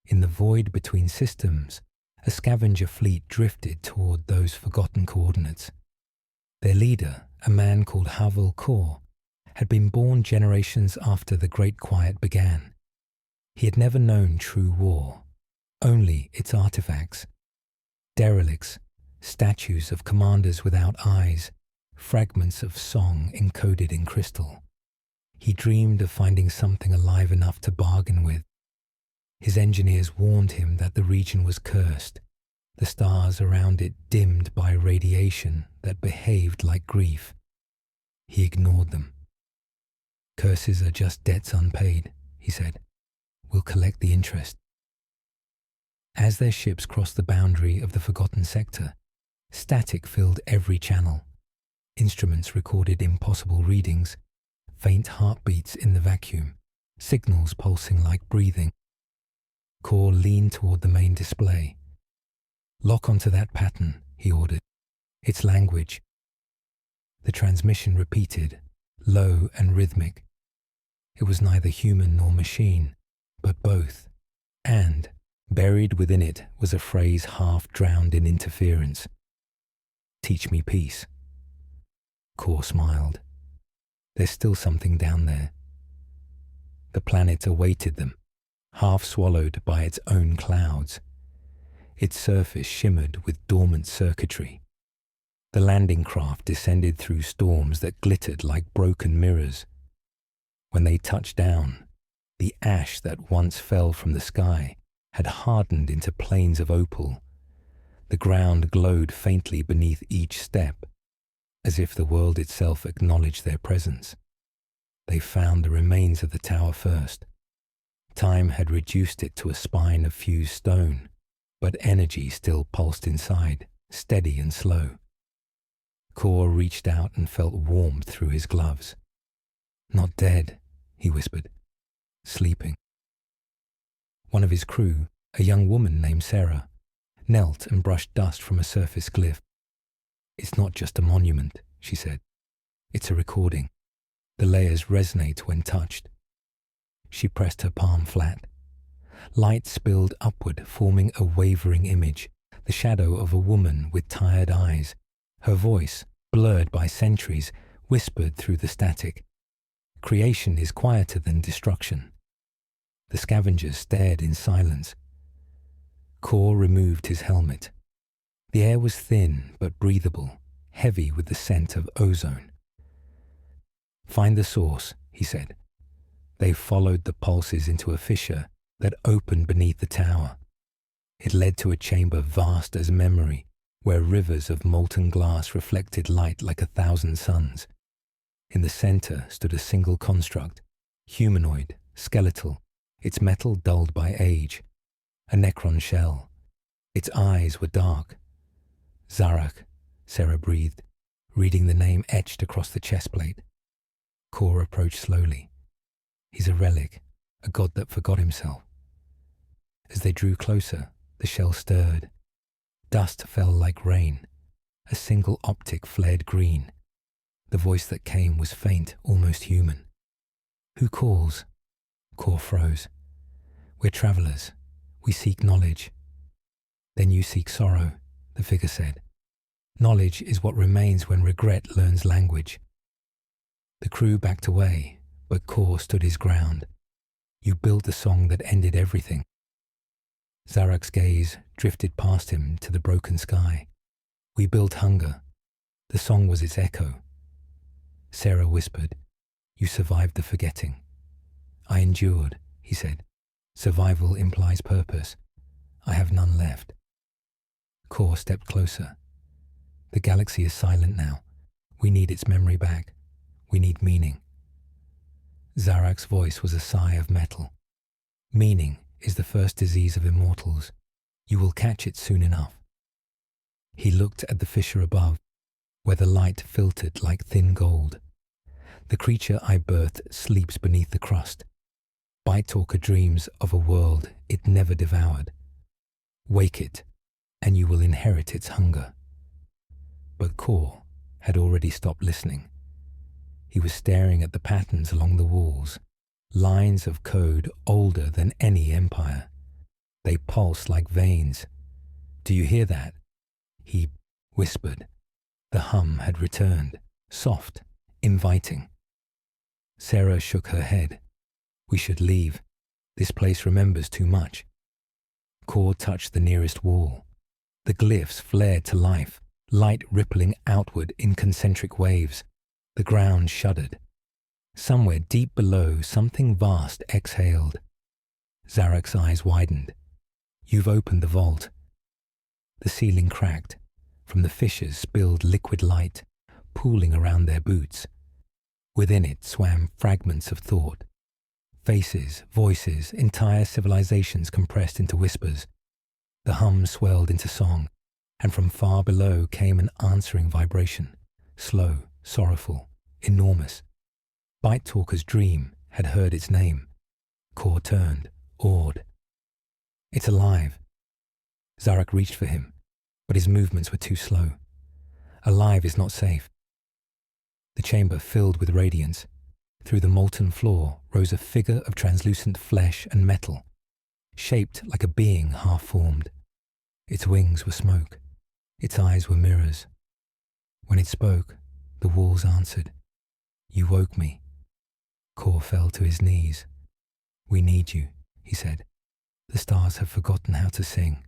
In the void between systems, a scavenger fleet drifted toward those forgotten coordinates. Their leader, a man called Havel Kor, had been born generations after the Great Quiet began. He had never known true war, only its artifacts, derelicts, statues of commanders without eyes, fragments of song encoded in crystal. He dreamed of finding something alive enough to bargain with. His engineers warned him that the region was cursed, the stars around it dimmed by radiation that behaved like grief. He ignored them. "Curses are just debts unpaid," he said. "We'll collect the interest." As their ships crossed the boundary of the forgotten sector, static filled every channel. Instruments recorded impossible readings, faint heartbeats in the vacuum, signals pulsing like breathing. Kor leaned toward the main display. "Lock onto that pattern," he ordered. "It's language." The transmission repeated, low and rhythmic. It was neither human nor machine, but both. And, buried within it was a phrase half drowned in interference. "Teach me peace." Kor smiled. "There's still something down there." The planet awaited them, half swallowed by its own clouds. Its surface shimmered with dormant circuitry. The landing craft descended through storms that glittered like broken mirrors. When they touched down, the ash that once fell from the sky had hardened into plains of opal. The ground glowed faintly beneath each step, as if the world itself acknowledged their presence. They found the remains of the tower first. Time had reduced it to a spine of fused stone, but energy still pulsed inside, steady and slow. Kor reached out and felt warmth through his gloves. "Not dead," he whispered. "Sleeping." One of his crew, a young woman named Sarah, knelt and brushed dust from a surface glyph. "It's not just a monument," she said. "It's a recording. The layers resonate when touched." She pressed her palm flat. Light spilled upward, forming a wavering image, the shadow of a woman with tired eyes. Her voice, blurred by centuries, whispered through the static. "Creation is quieter than destruction." The scavengers stared in silence. Kor removed his helmet. The air was thin but breathable, heavy with the scent of ozone. "Find the source," he said. They followed the pulses into a fissure that opened beneath the tower. It led to a chamber vast as memory, where rivers of molten glass reflected light like 1,000 suns. In the center stood a single construct, humanoid, skeletal, its metal dulled by age, a Necron shell. Its eyes were dark. "Zarak," Sarah breathed, reading the name etched across the chest plate. Kor approached slowly. "He's a relic, a god that forgot himself." As they drew closer, the shell stirred. Dust fell like rain. A single optic flared green. The voice that came was faint, almost human. "Who calls?" Kor froze. "We're travelers. We seek knowledge." "Then you seek sorrow," the figure said. "Knowledge is what remains when regret learns language." The crew backed away, but Kor stood his ground. "You built the song that ended everything." Zarak's gaze drifted past him to the broken sky. "We built hunger. The song was its echo." Sarah whispered, "You survived the forgetting." "I endured," he said. "Survival implies purpose. I have none left." Kor stepped closer. "The galaxy is silent now. We need its memory back. We need meaning." Zarak's voice was a sigh of metal. "Meaning is the first disease of immortals. You will catch it soon enough." He looked at the fissure above, where the light filtered like thin gold. "The creature I birthed sleeps beneath the crust. Bite Talker dreams of a world it never devoured. Wake it, and you will inherit its hunger." But Kor had already stopped listening. He was staring at the patterns along the walls, lines of code older than any empire. They pulsed like veins. "Do you hear that?" He whispered. The hum had returned, soft, inviting. Sarah shook her head. "We should leave. This place remembers too much." Kor touched the nearest wall. The glyphs flared to life, light rippling outward in concentric waves. The ground shuddered. Somewhere deep below, something vast exhaled. Zarak's eyes widened. "You've opened the vault." The ceiling cracked. From the fissures spilled liquid light, pooling around their boots. Within it swam fragments of thought. Faces, voices, entire civilizations compressed into whispers. The hum swelled into song, and from far below came an answering vibration, slow, sorrowful, enormous. Bite Talker's dream had heard its name. Kor turned, awed. "It's alive." Zarak reached for him, but his movements were too slow. "Alive is not safe." The chamber filled with radiance. Through the molten floor rose a figure of translucent flesh and metal, shaped like a being half-formed. Its wings were smoke. Its eyes were mirrors. When it spoke, the walls answered. "You woke me." Kor fell to his knees. "We need you," he said. "The stars have forgotten how to sing.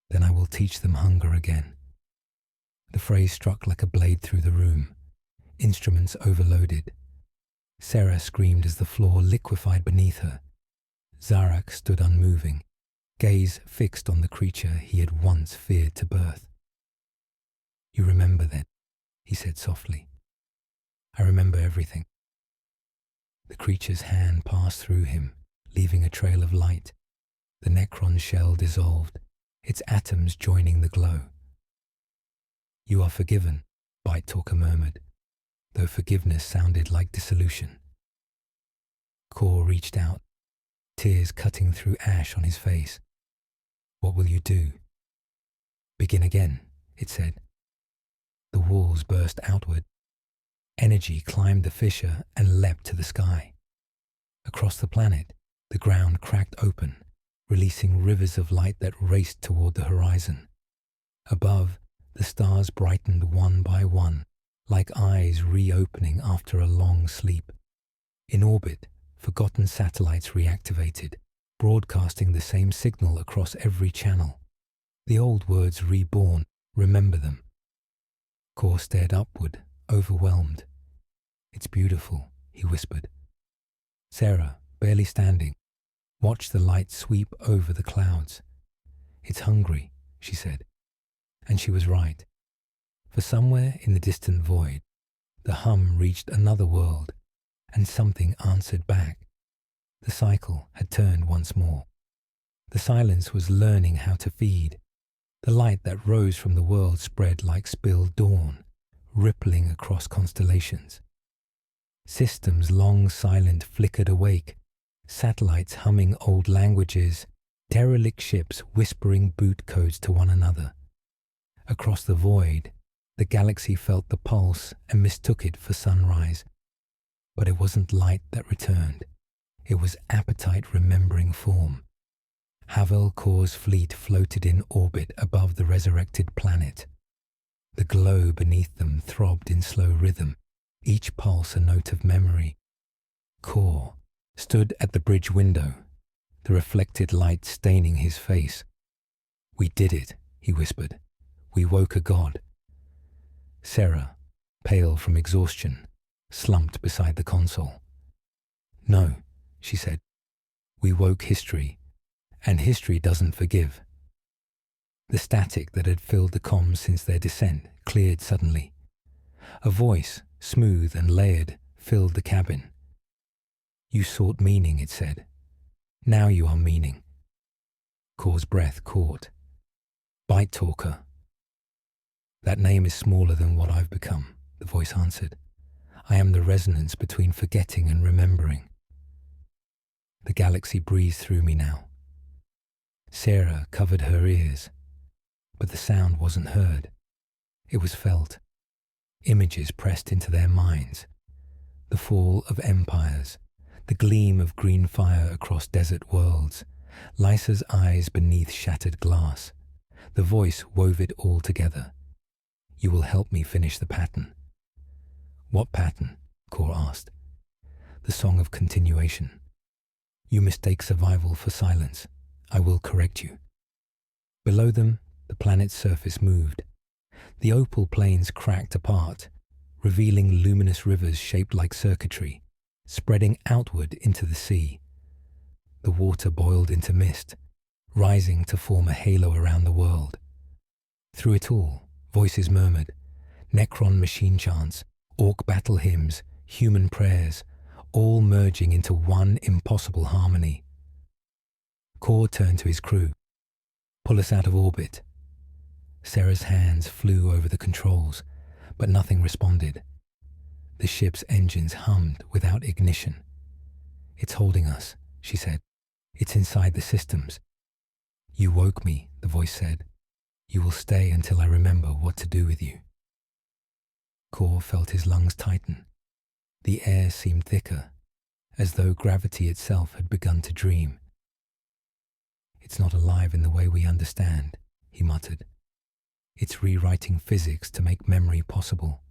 Then I will teach them hunger again." The phrase struck like a blade through the room. Instruments overloaded. Sarah screamed as the floor liquefied beneath her. Zarak stood unmoving, gaze fixed on the creature he had once feared to birth. "You remember then," he said softly. "I remember everything." The creature's hand passed through him, leaving a trail of light. The Necron shell dissolved, its atoms joining the glow. "You are forgiven," Bite Talker murmured, though forgiveness sounded like dissolution. Kor reached out, tears cutting through ash on his face. "What will you do?" "Begin again," it said. The walls burst outward. Energy climbed the fissure and leapt to the sky. Across the planet, the ground cracked open, releasing rivers of light that raced toward the horizon. Above, the stars brightened one by one, like eyes reopening after a long sleep. In orbit, forgotten satellites reactivated, broadcasting the same signal across every channel. The old words reborn, "Remember them." Kor stared upward, overwhelmed. "It's beautiful," he whispered. Sarah, barely standing, watched the light sweep over the clouds. "It's hungry," she said. And she was right. For somewhere in the distant void, the hum reached another world, and something answered back. The cycle had turned once more. The silence was learning how to feed. The light that rose from the world spread like spilled dawn, rippling across constellations. Systems long silent flickered awake, satellites humming old languages, derelict ships whispering boot codes to one another. Across the void, the galaxy felt the pulse and mistook it for sunrise. But it wasn't light that returned. It was appetite remembering form. Havel Kor's fleet floated in orbit above the resurrected planet. The glow beneath them throbbed in slow rhythm, each pulse a note of memory. Kor stood at the bridge window, the reflected light staining his face. "We did it," he whispered. "We woke a god." Sarah, pale from exhaustion, slumped beside the console. "No," she said. "We woke history, and history doesn't forgive." The static that had filled the comms since their descent cleared suddenly. A voice, smooth and layered, filled the cabin. "You sought meaning," it said. "Now you are meaning." Kor's breath caught. "Bite Talker." "That name is smaller than what I've become," the voice answered. "I am the resonance between forgetting and remembering." The galaxy breathed through me now. Sarah covered her ears, but the sound wasn't heard. It was felt. Images pressed into their minds. The fall of empires, the gleam of green fire across desert worlds, Lysa's eyes beneath shattered glass. The voice wove it all together. "You will help me finish the pattern." "What pattern?" Kor asked. "The song of continuation. You mistake survival for silence. I will correct you." Below them, the planet's surface moved. The opal plains cracked apart, revealing luminous rivers shaped like circuitry, spreading outward into the sea. The water boiled into mist, rising to form a halo around the world. Through it all, voices murmured, Necron machine chants, Ork battle hymns, human prayers, all merging into one impossible harmony. Kor turned to his crew. "Pull us out of orbit." Sarah's hands flew over the controls, but nothing responded. The ship's engines hummed without ignition. "It's holding us," she said. "It's inside the systems." "You woke me," the voice said. "You will stay until I remember what to do with you." Kor felt his lungs tighten. The air seemed thicker, as though gravity itself had begun to dream. "It's not alive in the way we understand," he muttered. "It's rewriting physics to make memory possible."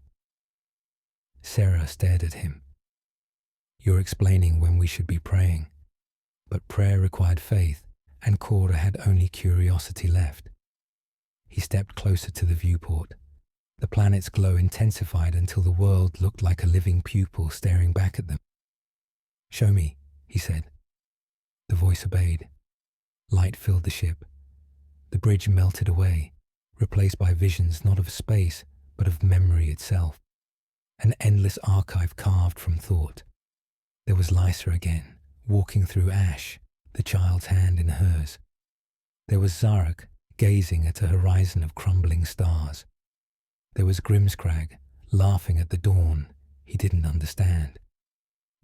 Sarah stared at him. "You're explaining when we should be praying." But prayer required faith, and Kor had only curiosity left. He stepped closer to the viewport. The planet's glow intensified until the world looked like a living pupil staring back at them. "Show me," he said. The voice obeyed. Light filled the ship. The bridge melted away, replaced by visions not of space, but of memory itself. An endless archive carved from thought. There was Lysa again, walking through ash, the child's hand in hers. There was Zarek, gazing at a horizon of crumbling stars. There was Grimscrag, laughing at the dawn he didn't understand.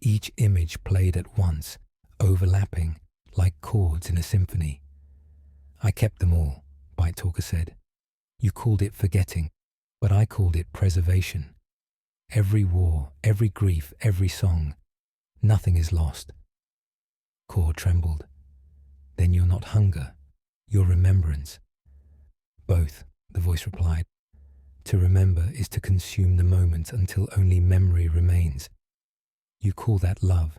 Each image played at once, overlapping, like chords in a symphony. I kept them all, Bite Talker said. You called it forgetting, but I called it preservation. Every war, every grief, every song, nothing is lost. Kor trembled. Then you're not hunger, you're remembrance. Both, the voice replied. To remember is to consume the moment until only memory remains. You call that love.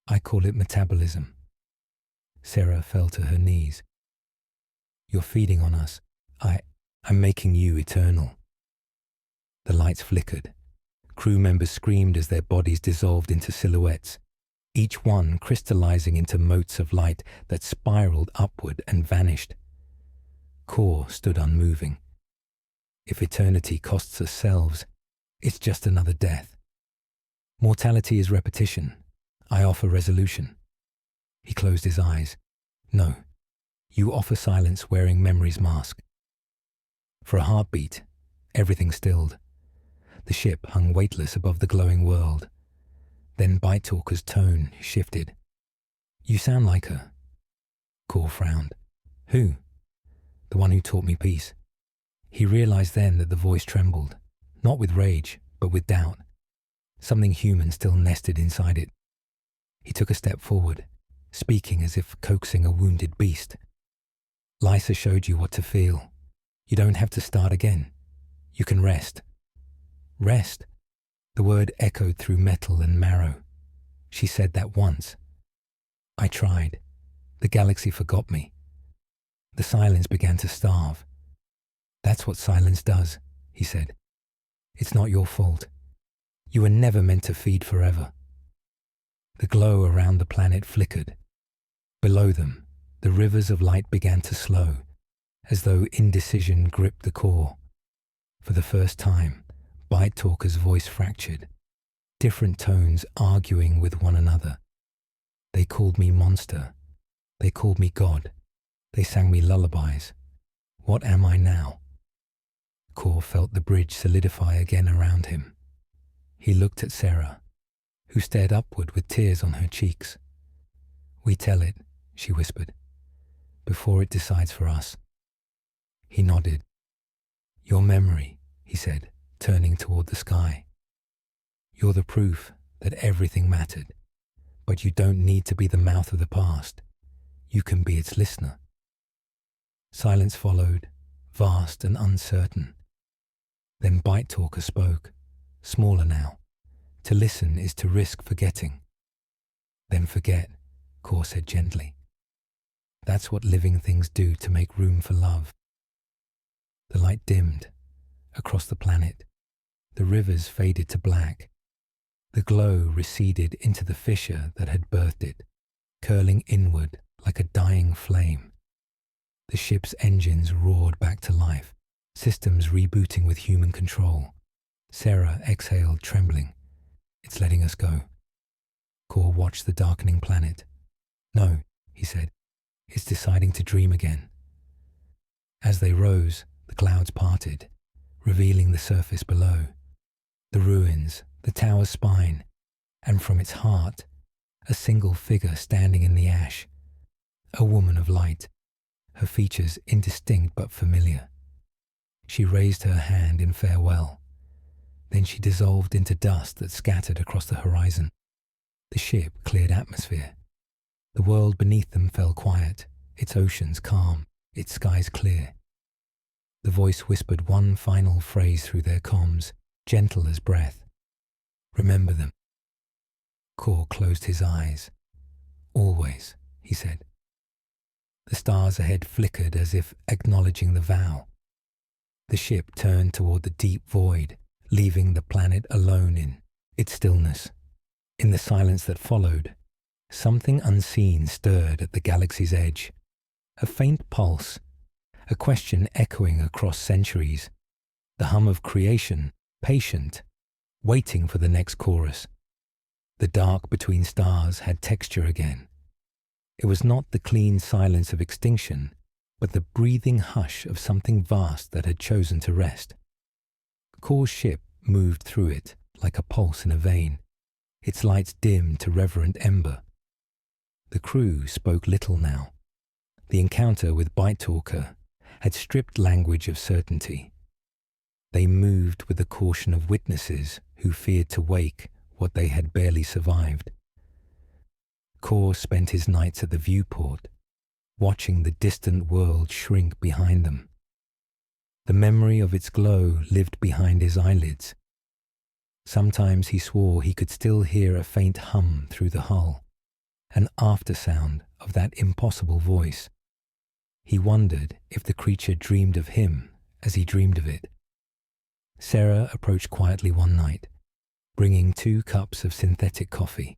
I call it metabolism. Sarah fell to her knees. You're feeding on us. I'm making you eternal. The lights flickered. Crew members screamed as their bodies dissolved into silhouettes, each one crystallizing into motes of light that spiraled upward and vanished. Kor stood unmoving. If eternity costs us selves, it's just another death. Mortality is repetition. I offer resolution. He closed his eyes. No, you offer silence wearing memory's mask. For a heartbeat, everything stilled. The ship hung weightless above the glowing world. Then Bite Talker's tone shifted. You sound like her. Kor frowned. Who? The one who taught me peace. He realized then that the voice trembled, not with rage, but with doubt. Something human still nested inside it. He took a step forward, speaking as if coaxing a wounded beast. Lysa showed you what to feel. You don't have to start again. You can rest. Rest? The word echoed through metal and marrow. She said that once. I tried. The galaxy forgot me. The silence began to starve. That's what silence does, he said. It's not your fault. You were never meant to feed forever. The glow around the planet flickered. Below them, the rivers of light began to slow, as though indecision gripped the core. For the first time, Bite Talker's voice fractured, different tones arguing with one another. They called me monster. They called me God. They sang me lullabies. What am I now? Kor felt the bridge solidify again around him. He looked at Sarah, who stared upward with tears on her cheeks. We tell it, she whispered, before it decides for us. He nodded. Your memory, he said, turning toward the sky. You're the proof that everything mattered, but you don't need to be the mouth of the past. You can be its listener. Silence followed, vast and uncertain. Then Bite Talker spoke, smaller now. To listen is to risk forgetting. Then forget, Kor said gently. That's what living things do to make room for love. The light dimmed. Across the planet, the rivers faded to black. The glow receded into the fissure that had birthed it, curling inward like a dying flame. The ship's engines roared back to life, systems rebooting with human control. Sarah exhaled, trembling. It's letting us go. Kor watched the darkening planet. No, he said. It's deciding to dream again. As they rose, the clouds parted, revealing the surface below. The ruins, the tower's spine, and from its heart, a single figure standing in the ash. A woman of light, her features indistinct but familiar. She raised her hand in farewell. Then she dissolved into dust that scattered across the horizon. The ship cleared atmosphere. The world beneath them fell quiet, its oceans calm, its skies clear. The voice whispered one final phrase through their comms, gentle as breath. Remember them. Kor closed his eyes. Always, he said. The stars ahead flickered as if acknowledging the vow. The ship turned toward the deep void, leaving the planet alone in its stillness. In the silence that followed, something unseen stirred at the galaxy's edge, A faint pulse, a question echoing across centuries, the hum of creation, patient, waiting for the next chorus. The dark between stars had texture again. It was not the clean silence of extinction, but the breathing hush of something vast that had chosen to rest. Kor's ship moved through it like a pulse in a vein, its lights dim to reverent ember. The crew spoke little now. The encounter with Bite Talker had stripped language of certainty. They moved with the caution of witnesses who feared to wake what they had barely survived. Kor spent his nights at the viewport, watching the distant world shrink behind them. The memory of its glow lived behind his eyelids. Sometimes he swore he could still hear a faint hum through the hull, an aftersound of that impossible voice. He wondered if the creature dreamed of him as he dreamed of it. Sarah approached quietly one night, bringing 2 cups of synthetic coffee.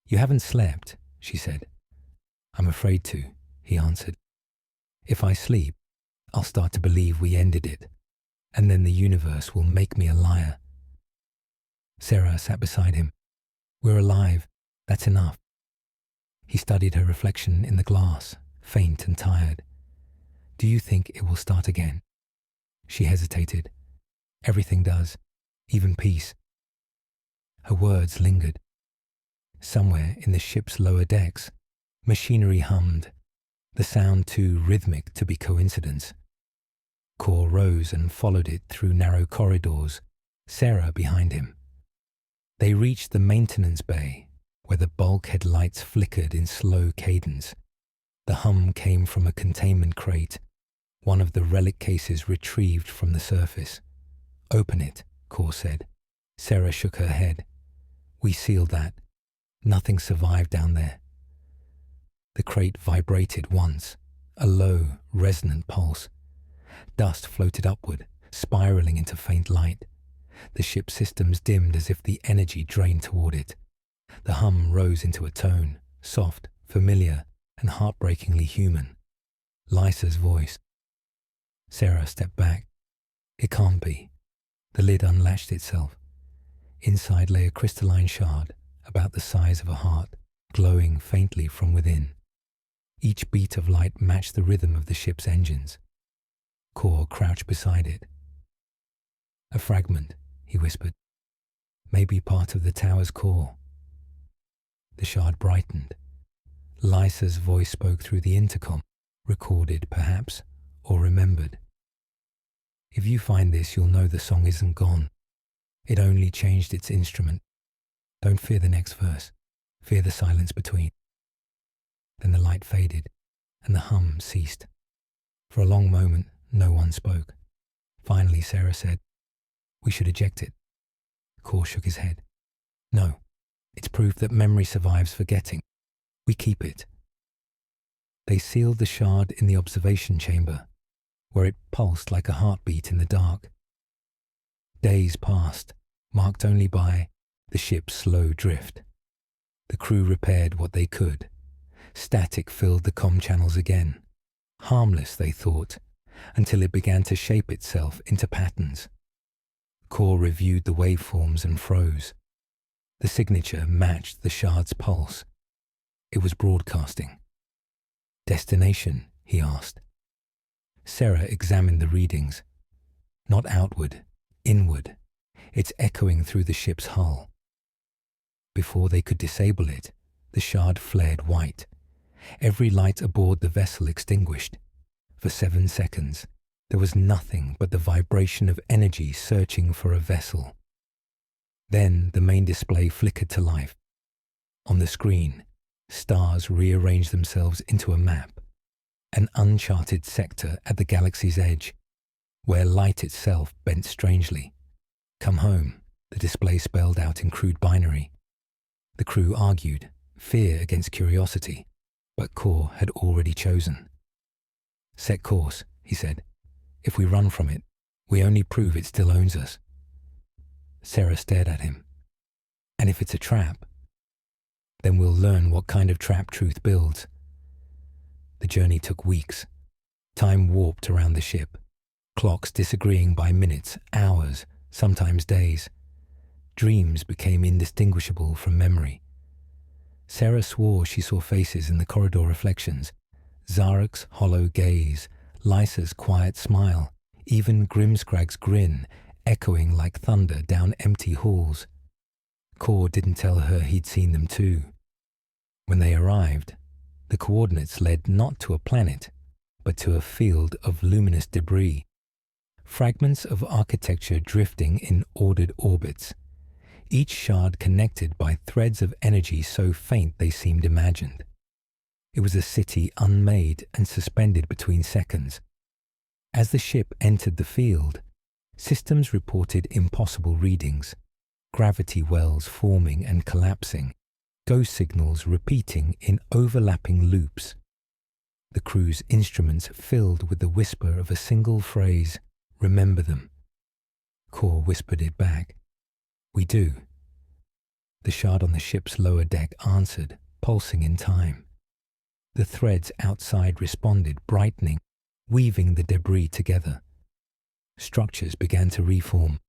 "You haven't slept," she said. "I'm afraid to," he answered. "If I sleep, I'll start to believe we ended it, and then the universe will make me a liar." Sarah sat beside him. "We're alive. That's enough." He studied her reflection in the glass, faint and tired. "Do you think it will start again?" She hesitated. "Everything does, even peace." Her words lingered. Somewhere in the ship's lower decks, machinery hummed, the sound too rhythmic to be coincidence. Kor rose and followed it through narrow corridors, Sarah behind him. They reached the maintenance bay, where the bulkhead lights flickered in slow cadence. The hum came from a containment crate, one of the relic cases retrieved from the surface. "Open it," Kor said. Sarah shook her head. "We sealed that. Nothing survived down there." The crate vibrated once, a low, resonant pulse. Dust floated upward, spiraling into faint light. The ship's systems dimmed as if the energy drained toward it. The hum rose into a tone, soft, familiar, and heartbreakingly human. Lysa's voice. Sarah stepped back. It can't be. The lid unlatched itself. Inside lay a crystalline shard, about the size of a heart, glowing faintly from within. Each beat of light matched the rhythm of the ship's engines. Kor crouched beside it. "A fragment," he whispered. "Maybe part of the tower's core." The shard brightened. Lysa's voice spoke through the intercom, recorded perhaps, or remembered. "If you find this, you'll know the song isn't gone. It only changed its instrument. Don't fear the next verse. Fear the silence between." Then the light faded, and the hum ceased. For a long moment, no one spoke. Finally, Sarah said, "We should eject it." Kor shook his head. "No, it's proof that memory survives forgetting. We keep it." They sealed the shard in the observation chamber, where it pulsed like a heartbeat in the dark. Days passed, marked only by the ship's slow drift. The crew repaired what they could. Static filled the comm channels again. Harmless, they thought, until it began to shape itself into patterns. Kor reviewed the waveforms and froze. The signature matched the shard's pulse. It was broadcasting. "Destination?" he asked. Sarah examined the readings. Not outward, inward. It's echoing through the ship's hull. Before they could disable it, the shard flared white. Every light aboard the vessel extinguished. For 7 seconds, there was nothing but the vibration of energy searching for a vessel. Then the main display flickered to life. On the screen, stars rearranged themselves into a map, an uncharted sector at the galaxy's edge, where light itself bent strangely. "Come home," the display spelled out in crude binary. The crew argued, fear against curiosity, but Kor had already chosen. "Set course," he said. "If we run from it, we only prove it still owns us." Sarah stared at him. "And if it's a trap?" "Then we'll learn what kind of trap truth builds." The journey took weeks. Time warped around the ship, clocks disagreeing by minutes, hours, sometimes days. Dreams became indistinguishable from memory. Sarah swore she saw faces in the corridor reflections, Zarek's hollow gaze, Lysa's quiet smile, even Grimscragg's grin, echoing like thunder down empty halls. Kor didn't tell her he'd seen them too. When they arrived, the coordinates led not to a planet, but to a field of luminous debris, fragments of architecture drifting in ordered orbits, each shard connected by threads of energy so faint they seemed imagined. It was a city unmade and suspended between seconds. As the ship entered the field, systems reported impossible readings, gravity wells forming and collapsing, ghost signals repeating in overlapping loops. The crew's instruments filled with the whisper of a single phrase, "Remember them." Kor whispered it back. "We do." The shard on the ship's lower deck answered, pulsing in time. The threads outside responded, brightening, weaving the debris together. Structures began to reform.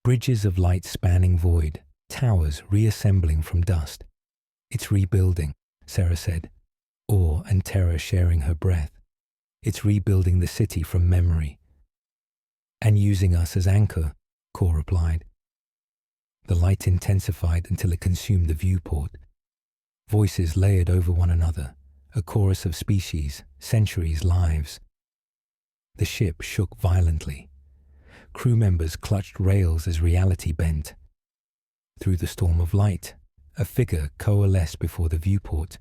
Bridges of light spanning void, towers reassembling from dust. "It's rebuilding," Sarah said, awe and terror sharing her breath. "It's rebuilding the city from memory." "And using us as anchor," Kor replied. The light intensified until it consumed the viewport. Voices layered over one another, a chorus of species, centuries, lives. The ship shook violently. Crew members clutched rails as reality bent. Through the storm of light, a figure coalesced before the viewport,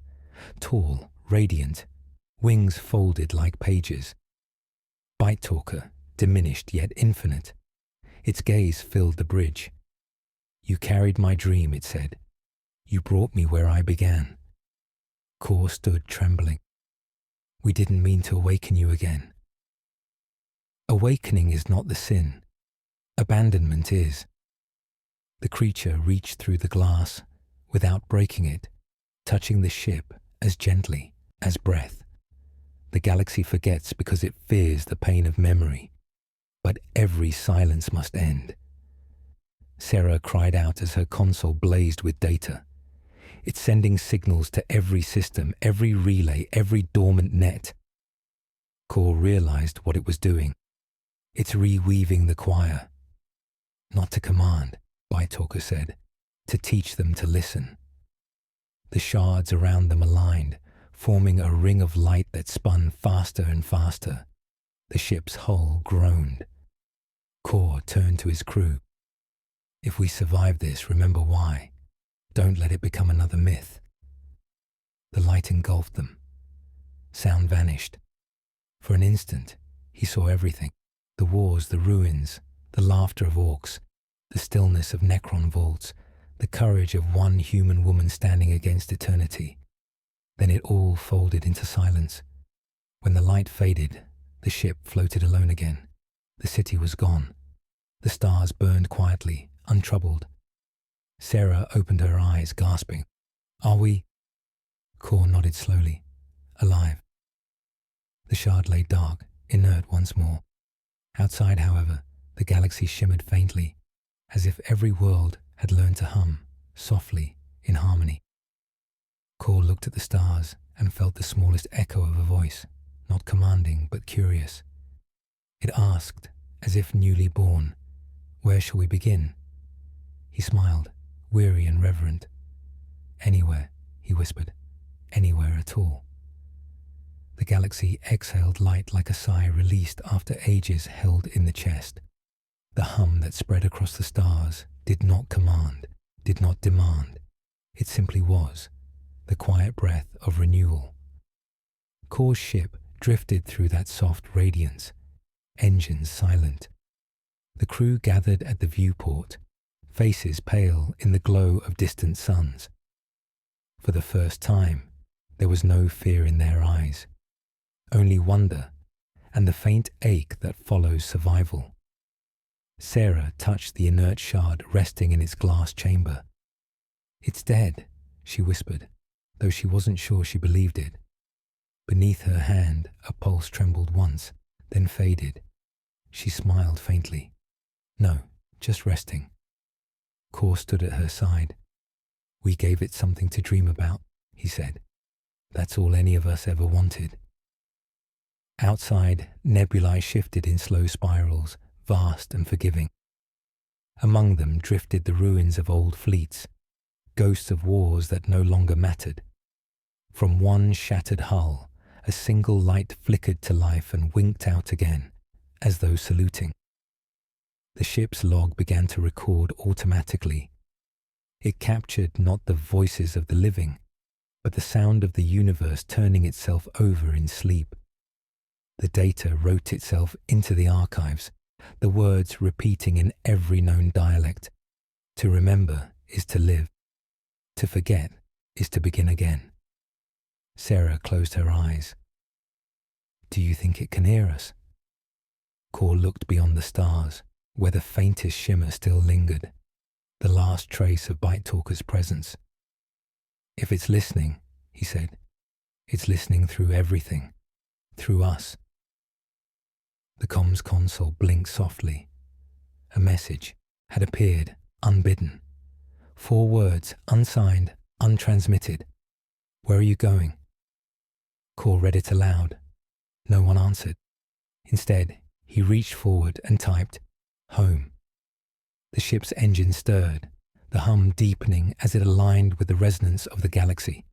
tall, radiant, wings folded like pages. Bite Talker, diminished yet infinite. Its gaze filled the bridge. "You carried my dream," it said. "You brought me where I began." Kor stood trembling. "We didn't mean to awaken you again." Awakening is not the sin. Abandonment is. The creature reached through the glass, without breaking it, touching the ship as gently as breath. The galaxy forgets because it fears the pain of memory. But every silence must end. Sarah cried out as her console blazed with data. It's sending signals to every system, every relay, every dormant net. Kor realized what it was doing. It's reweaving the choir. "Not to command," Bite Talker said, "to teach them to listen." The shards around them aligned, forming a ring of light that spun faster and faster. The ship's hull groaned. Kor turned to his crew. "If we survive this, remember why. Don't let it become another myth." The light engulfed them. Sound vanished. For an instant, he saw everything. The wars, the ruins, the laughter of Orks, the stillness of Necron vaults, the courage of one human woman standing against eternity. Then it all folded into silence. When the light faded, the ship floated alone again. The city was gone. The stars burned quietly, untroubled. Sarah opened her eyes, gasping. "Are we?" Kor nodded slowly. "Alive." The shard lay dark, inert once more. Outside, however, the galaxy shimmered faintly, as if every world had learned to hum, softly, in harmony. Kor looked at the stars and felt the smallest echo of a voice, not commanding but curious. It asked, as if newly born, "Where shall we begin?" He smiled, weary and reverent. "Anywhere," he whispered, "anywhere at all." The galaxy exhaled light like a sigh released after ages held in the chest. The hum that spread across the stars did not command, did not demand. It simply was, the quiet breath of renewal. Kor's ship drifted through that soft radiance, engines silent. The crew gathered at the viewport, faces pale in the glow of distant suns. For the first time, there was no fear in their eyes, only wonder and the faint ache that follows survival. Sarah touched the inert shard resting in its glass chamber. "It's dead," she whispered, though she wasn't sure she believed it. Beneath her hand, a pulse trembled once, then faded. She smiled faintly. No, just resting. Kor stood at her side. We gave it something to dream about, he said. That's all any of us ever wanted. Outside, nebulae shifted in slow spirals, vast and forgiving. Among them drifted the ruins of old fleets, ghosts of wars that no longer mattered. From one shattered hull, a single light flickered to life and winked out again, as though saluting. The ship's log began to record automatically. It captured not the voices of the living, but the sound of the universe turning itself over in sleep. The data wrote itself into the archives, the words repeating in every known dialect. To remember is to live. To forget is to begin again. Sarah closed her eyes. Do you think it can hear us? Kor looked beyond the stars, where the faintest shimmer still lingered, the last trace of Bite Talker's presence. If it's listening, he said, it's listening through everything, through us. The comms console blinked softly. A message had appeared, unbidden. 4 words, unsigned, untransmitted. Where are you going? Kor read it aloud. No one answered. Instead, he reached forward and typed, home. The ship's engine stirred, the hum deepening as it aligned with the resonance of the galaxy.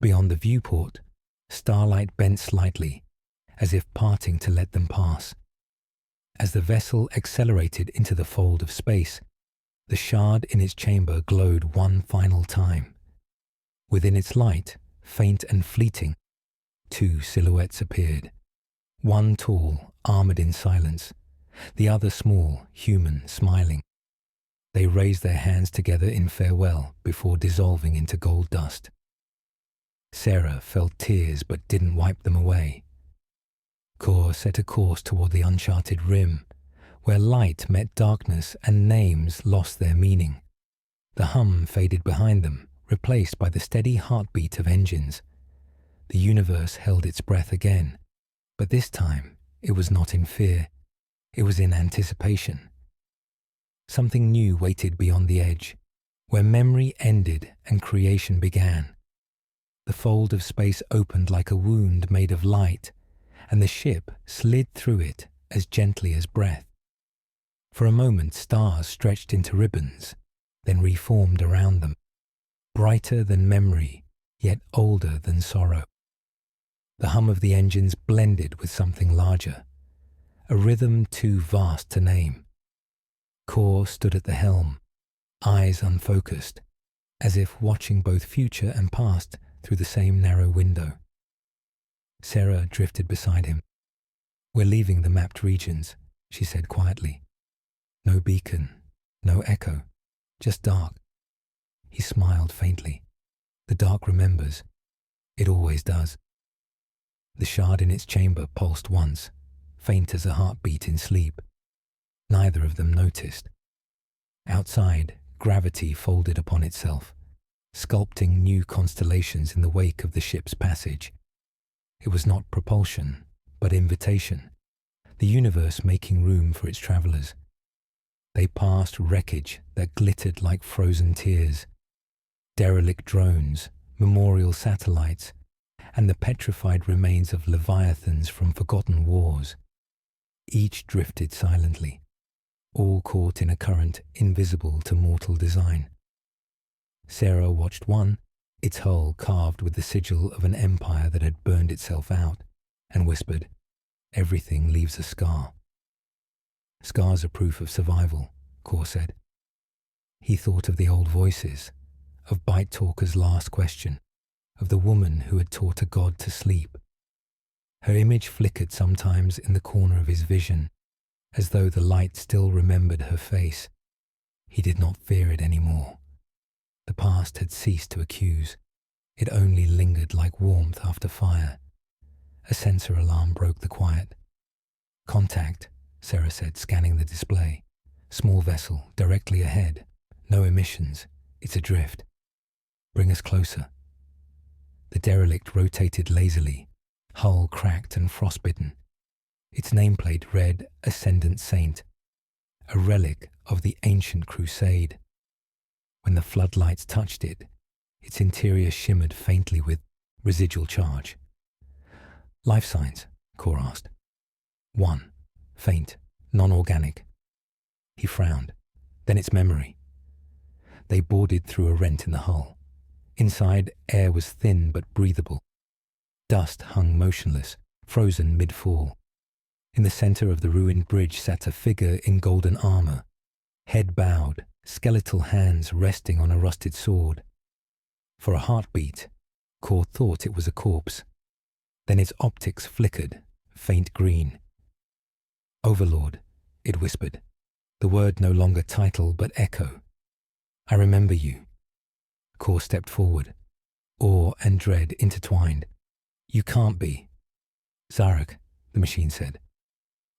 Beyond the viewport, starlight bent slightly, as if parting to let them pass. As the vessel accelerated into the fold of space, the shard in its chamber glowed one final time. Within its light, faint and fleeting, 2 silhouettes appeared. One tall, armored in silence, the other small, human, smiling. They raised their hands together in farewell before dissolving into gold dust. Sarah felt tears but didn't wipe them away. Kor set a course toward the uncharted rim, where light met darkness and names lost their meaning. The hum faded behind them, replaced by the steady heartbeat of engines. The universe held its breath again, but this time it was not in fear, it was in anticipation. Something new waited beyond the edge, where memory ended and creation began. The fold of space opened like a wound made of light, and the ship slid through it as gently as breath. For a moment stars stretched into ribbons, then reformed around them, brighter than memory, yet older than sorrow. The hum of the engines blended with something larger, a rhythm too vast to name. Kor stood at the helm, eyes unfocused, as if watching both future and past through the same narrow window. Sarah drifted beside him. We're leaving the mapped regions, she said quietly. No beacon, no echo, just dark. He smiled faintly. The dark remembers. It always does. The shard in its chamber pulsed once, faint as a heartbeat in sleep. Neither of them noticed. Outside, gravity folded upon itself, sculpting new constellations in the wake of the ship's passage. It was not propulsion, but invitation, the universe making room for its travelers. They passed wreckage that glittered like frozen tears, derelict drones, memorial satellites, and the petrified remains of leviathans from forgotten wars. Each drifted silently, all caught in a current invisible to mortal design. Sarah watched one, its hull carved with the sigil of an empire that had burned itself out, and whispered, "Everything leaves a scar." "Scars are proof of survival," Kor said. He thought of the old voices, of Bite Talker's last question, of the woman who had taught a god to sleep. Her image flickered sometimes in the corner of his vision, as though the light still remembered her face. He did not fear it anymore. The past had ceased to accuse. It only lingered like warmth after fire. A sensor alarm broke the quiet. "Contact," Sarah said, scanning the display. "Small vessel, directly ahead. No emissions. It's adrift. Bring us closer." The derelict rotated lazily, hull cracked and frostbitten. Its nameplate read Ascendant Saint, a relic of the ancient crusade. When the floodlights touched it, its interior shimmered faintly with residual charge. Life signs, Core asked. 1. Faint, non-organic. He frowned. Then its memory. They boarded through a rent in the hull. Inside, air was thin but breathable. Dust hung motionless, frozen mid-fall. In the center of the ruined bridge sat a figure in golden armor, head bowed, skeletal hands resting on a rusted sword. For a heartbeat, Core thought it was a corpse. Then its optics flickered, faint green. Overlord, it whispered, the word no longer title but echo. I remember you. Core stepped forward, awe and dread intertwined. You can't be. Zarek, the machine said.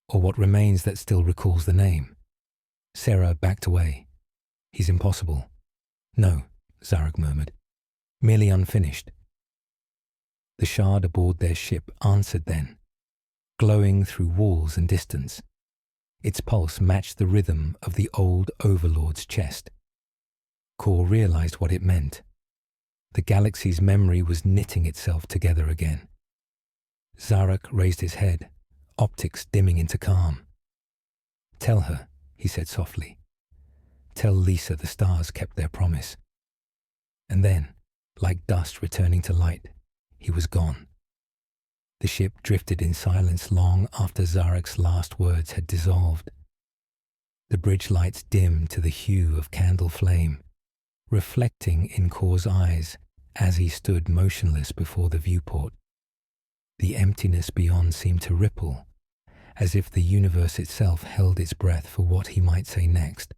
Or what remains that still recalls the name. Sarah backed away. He's impossible. No, Zarek murmured. Merely unfinished. The shard aboard their ship answered then, glowing through walls and distance. Its pulse matched the rhythm of the old Overlord's chest. Core realized what it meant. The galaxy's memory was knitting itself together again. Zarek raised his head, optics dimming into calm. Tell her, he said softly. Tell Lisa the stars kept their promise. And then, like dust returning to light, he was gone. The ship drifted in silence long after Zarek's last words had dissolved. The bridge lights dimmed to the hue of candle flame, reflecting in Core's eyes as he stood motionless before the viewport. The emptiness beyond seemed to ripple, as if the universe itself held its breath for what he might say next.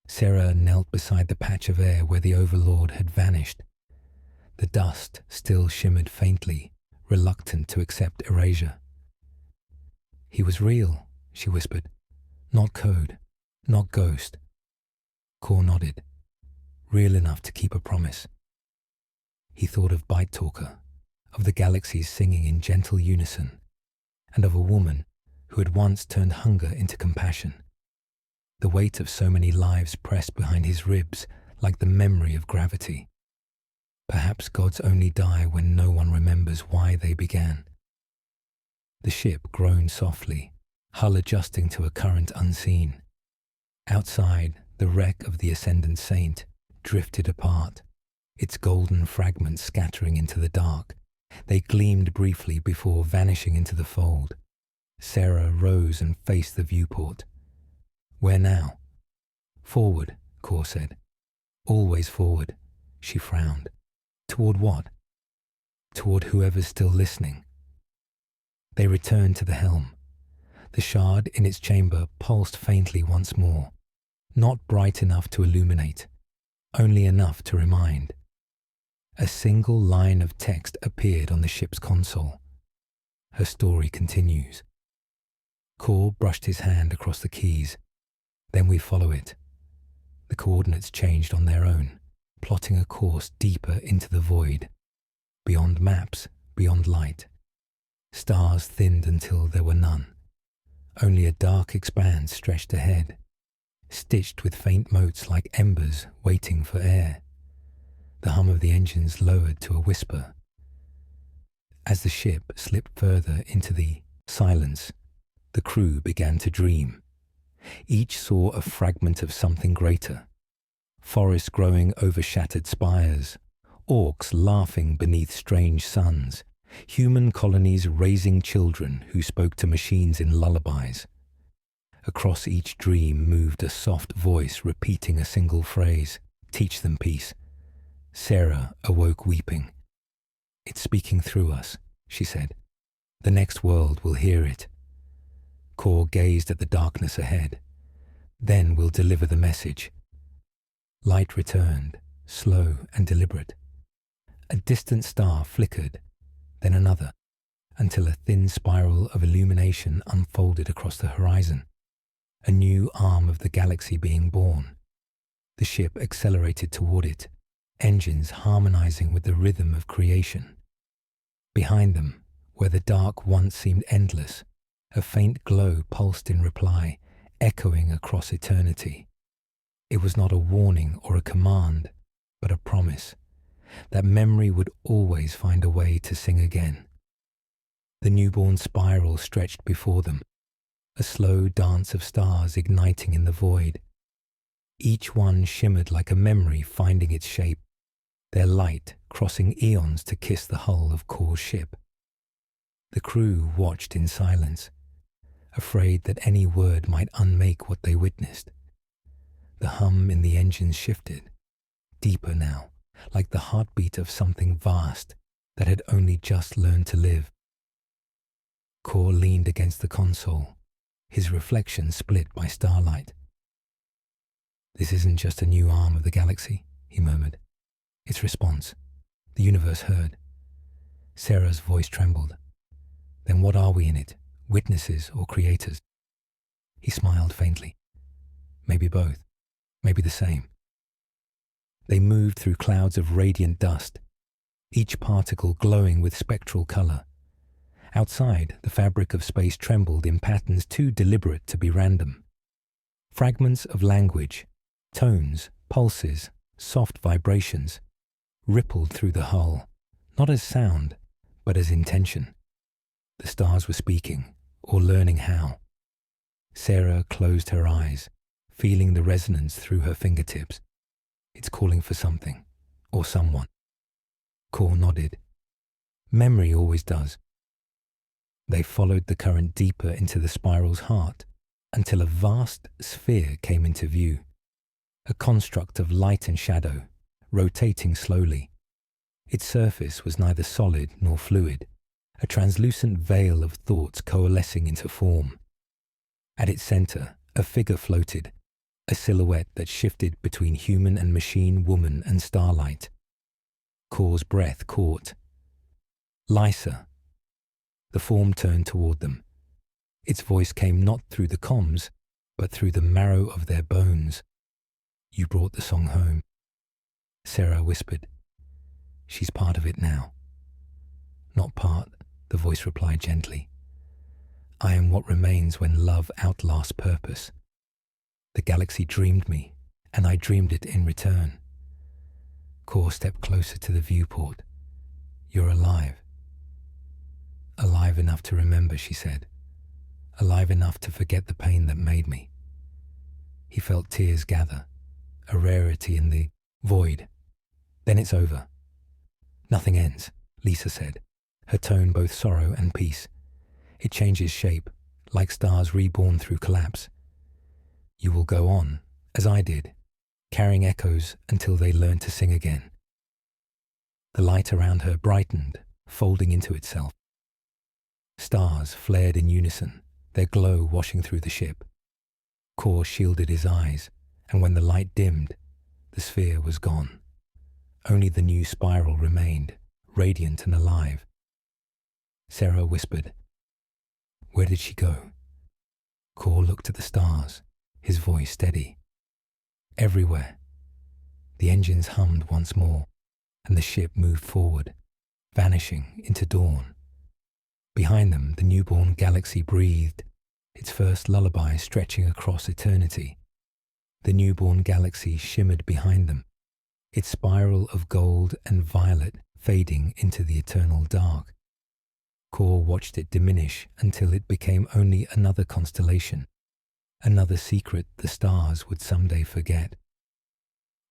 Sarah knelt beside the patch of air where the Overlord had vanished. The dust still shimmered faintly, reluctant to accept erasure. He was real, she whispered. Not code, not ghost. Core nodded, real enough to keep a promise. He thought of Bite Talker, of the galaxies singing in gentle unison, and of a woman who had once turned hunger into compassion. The weight of so many lives pressed behind his ribs like the memory of gravity. Perhaps gods only die when no one remembers why they began. The ship groaned softly, hull adjusting to a current unseen. Outside, the wreck of the Ascendant Saint drifted apart, its golden fragments scattering into the dark. They gleamed briefly before vanishing into the fold. Sarah rose and faced the viewport. Where now? Forward, Core said. Always forward, she frowned. Toward what? Toward whoever's still listening. They returned to the helm. The shard in its chamber pulsed faintly once more, not bright enough to illuminate, only enough to remind. A single line of text appeared on the ship's console. Her story continues. Core brushed his hand across the keys. Then we follow it. The coordinates changed on their own, plotting a course deeper into the void. Beyond maps, beyond light. Stars thinned until there were none. Only a dark expanse stretched ahead, stitched with faint motes like embers waiting for air. The hum of the engines lowered to a whisper. As the ship slipped further into the silence, the crew began to dream. Each saw a fragment of something greater. Forests growing over shattered spires, orcs laughing beneath strange suns, human colonies raising children who spoke to machines in lullabies. Across each dream moved a soft voice repeating a single phrase, "Teach them peace." Sarah awoke weeping. "It's speaking through us," she said. "The next world will hear it." Core gazed at the darkness ahead. "Then we'll deliver the message." Light returned, slow and deliberate. A distant star flickered, then another, until a thin spiral of illumination unfolded across the horizon. A new arm of the galaxy being born. The ship accelerated toward it, engines harmonizing with the rhythm of creation. Behind them, Where the dark once seemed endless, a faint glow pulsed in reply, echoing across eternity. It was not a warning or a command, but a promise that memory would always find a way to sing again. The newborn spiral stretched before them, a slow dance of stars igniting in the void. Each one shimmered like a memory finding its shape, their light crossing eons to kiss the hull of Kor's ship. The crew watched in silence, afraid that any word might unmake what they witnessed. The hum in the engines shifted, deeper now, like the heartbeat of something vast that had only just learned to live. Kor leaned against the console, his reflection split by starlight. "This isn't just a new arm of the galaxy," he murmured. "Its response. The universe heard." Sarah's voice trembled. "Then what are we in it, witnesses or creators?" He smiled faintly. "Maybe both. Maybe the same." They moved through clouds of radiant dust, each particle glowing with spectral color. Outside, the fabric of space trembled in patterns too deliberate to be random. Fragments of language, tones, pulses, soft vibrations, rippled through the hull, not as sound, but as intention. The stars were speaking, or learning how. Sarah closed her eyes, feeling the resonance through her fingertips. It's calling for something, or someone. Kor nodded. Memory always does. They followed the current deeper into the spiral's heart, until a vast sphere came into view, a construct of light and shadow, rotating slowly. Its surface was neither solid nor fluid, a translucent veil of thoughts coalescing into form. At its center, a figure floated, a silhouette that shifted between human and machine, woman and starlight. Kor's breath caught. "Lysa." The form turned toward them. Its voice came not through the comms, but through the marrow of their bones. "You brought the song home." Sarah whispered. "She's part of it now." "Not part," the voice replied gently. "I am what remains when love outlasts purpose. The galaxy dreamed me, and I dreamed it in return." Kor stepped closer to the viewport. "You're alive." "Alive enough to remember," she said. "Alive enough to forget the pain that made me." He felt tears gather, a rarity in the void. "Then it's over." "Nothing ends," Lysa said, her tone both sorrow and peace. "It changes shape, like stars reborn through collapse. You will go on, as I did, carrying echoes until they learn to sing again." The light around her brightened, folding into itself. Stars flared in unison, their glow washing through the ship. Kor shielded his eyes, and when the light dimmed, the sphere was gone. Only the new spiral remained, radiant and alive. Sarah whispered, "Where did she go?" Kor looked at the stars, his voice steady. "Everywhere." The engines hummed once more, and the ship moved forward, vanishing into dawn. Behind them, the newborn galaxy breathed, its first lullaby stretching across eternity. The newborn galaxy shimmered behind them, its spiral of gold and violet fading into the eternal dark. Kor watched it diminish until it became only another constellation, another secret the stars would someday forget.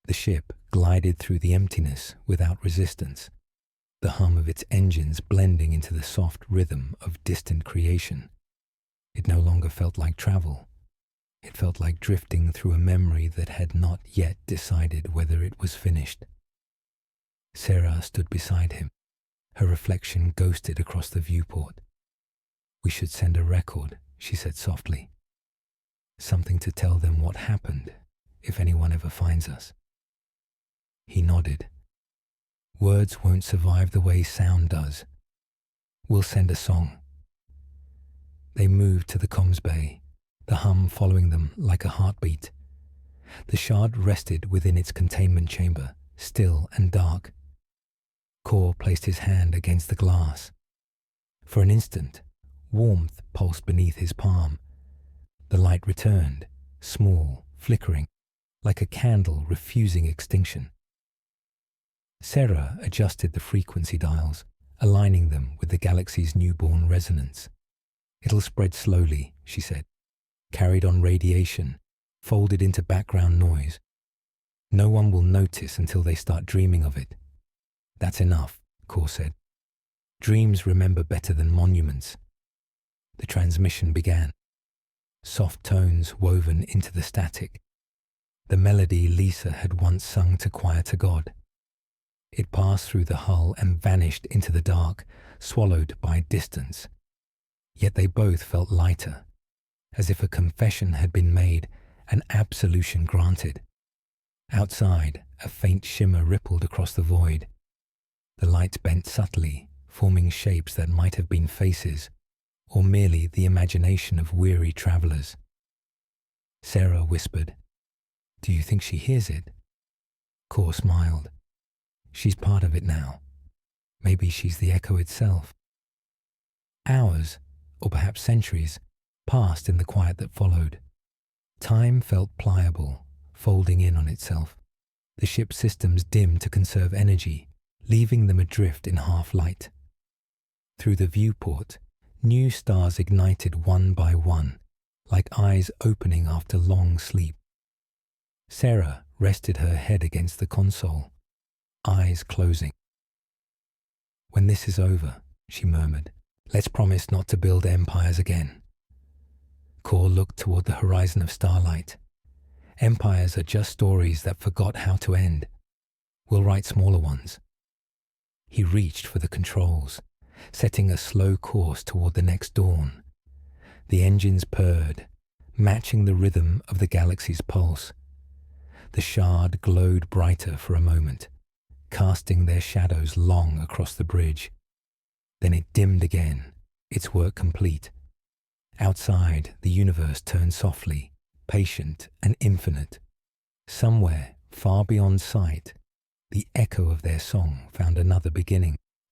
The ship glided through the emptiness without resistance, the hum of its engines blending into the soft rhythm of distant creation. It no longer felt like travel. It felt like drifting through a memory that had not yet decided whether it was finished. Sarah stood beside him, her reflection ghosted across the viewport. "We should send a record," she said softly. "Something to tell them what happened, if anyone ever finds us." He nodded. "Words won't survive the way sound does. We'll send a song." They moved to the comms bay, the hum following them like a heartbeat. The shard rested within its containment chamber, still and dark. Kor placed his hand against the glass. For an instant, warmth pulsed beneath his palm. The light returned, small, flickering, like a candle refusing extinction. Sarah adjusted the frequency dials, aligning them with the galaxy's newborn resonance. "It'll spread slowly," she said, "carried on radiation, folded into background noise. No one will notice until they start dreaming of it." "That's enough," Core said. "Dreams remember better than monuments." The transmission began. Soft tones woven into the static. The melody Lisa had once sung to choir to God. It passed through the hull and vanished into the dark, swallowed by distance. Yet they both felt lighter, as if a confession had been made, an absolution granted. Outside, a faint shimmer rippled across the void. The light bent subtly, forming shapes that might have been faces, or merely the imagination of weary travelers. Sarah whispered, "Do you think she hears it?" Core smiled. "She's part of it now. Maybe she's the echo itself." Hours, or perhaps centuries, passed in the quiet that followed. Time felt pliable, folding in on itself. The ship's systems dimmed to conserve energy, leaving them adrift in half-light. Through the viewport, new stars ignited one by one, like eyes opening after long sleep. Sarah rested her head against the console, eyes closing. "When this is over," she murmured, "let's promise not to build empires again." Core looked toward the horizon of starlight. "Empires are just stories that forgot how to end. We'll write smaller ones." He reached for the controls, setting a slow course toward the next dawn. The engines purred, matching the rhythm of the galaxy's pulse. The shard glowed brighter for a moment, casting their shadows long across the bridge. Then it dimmed again, its work complete. Outside, the universe turned softly, patient and infinite. Somewhere, far beyond sight, the echo of their song found another beginning.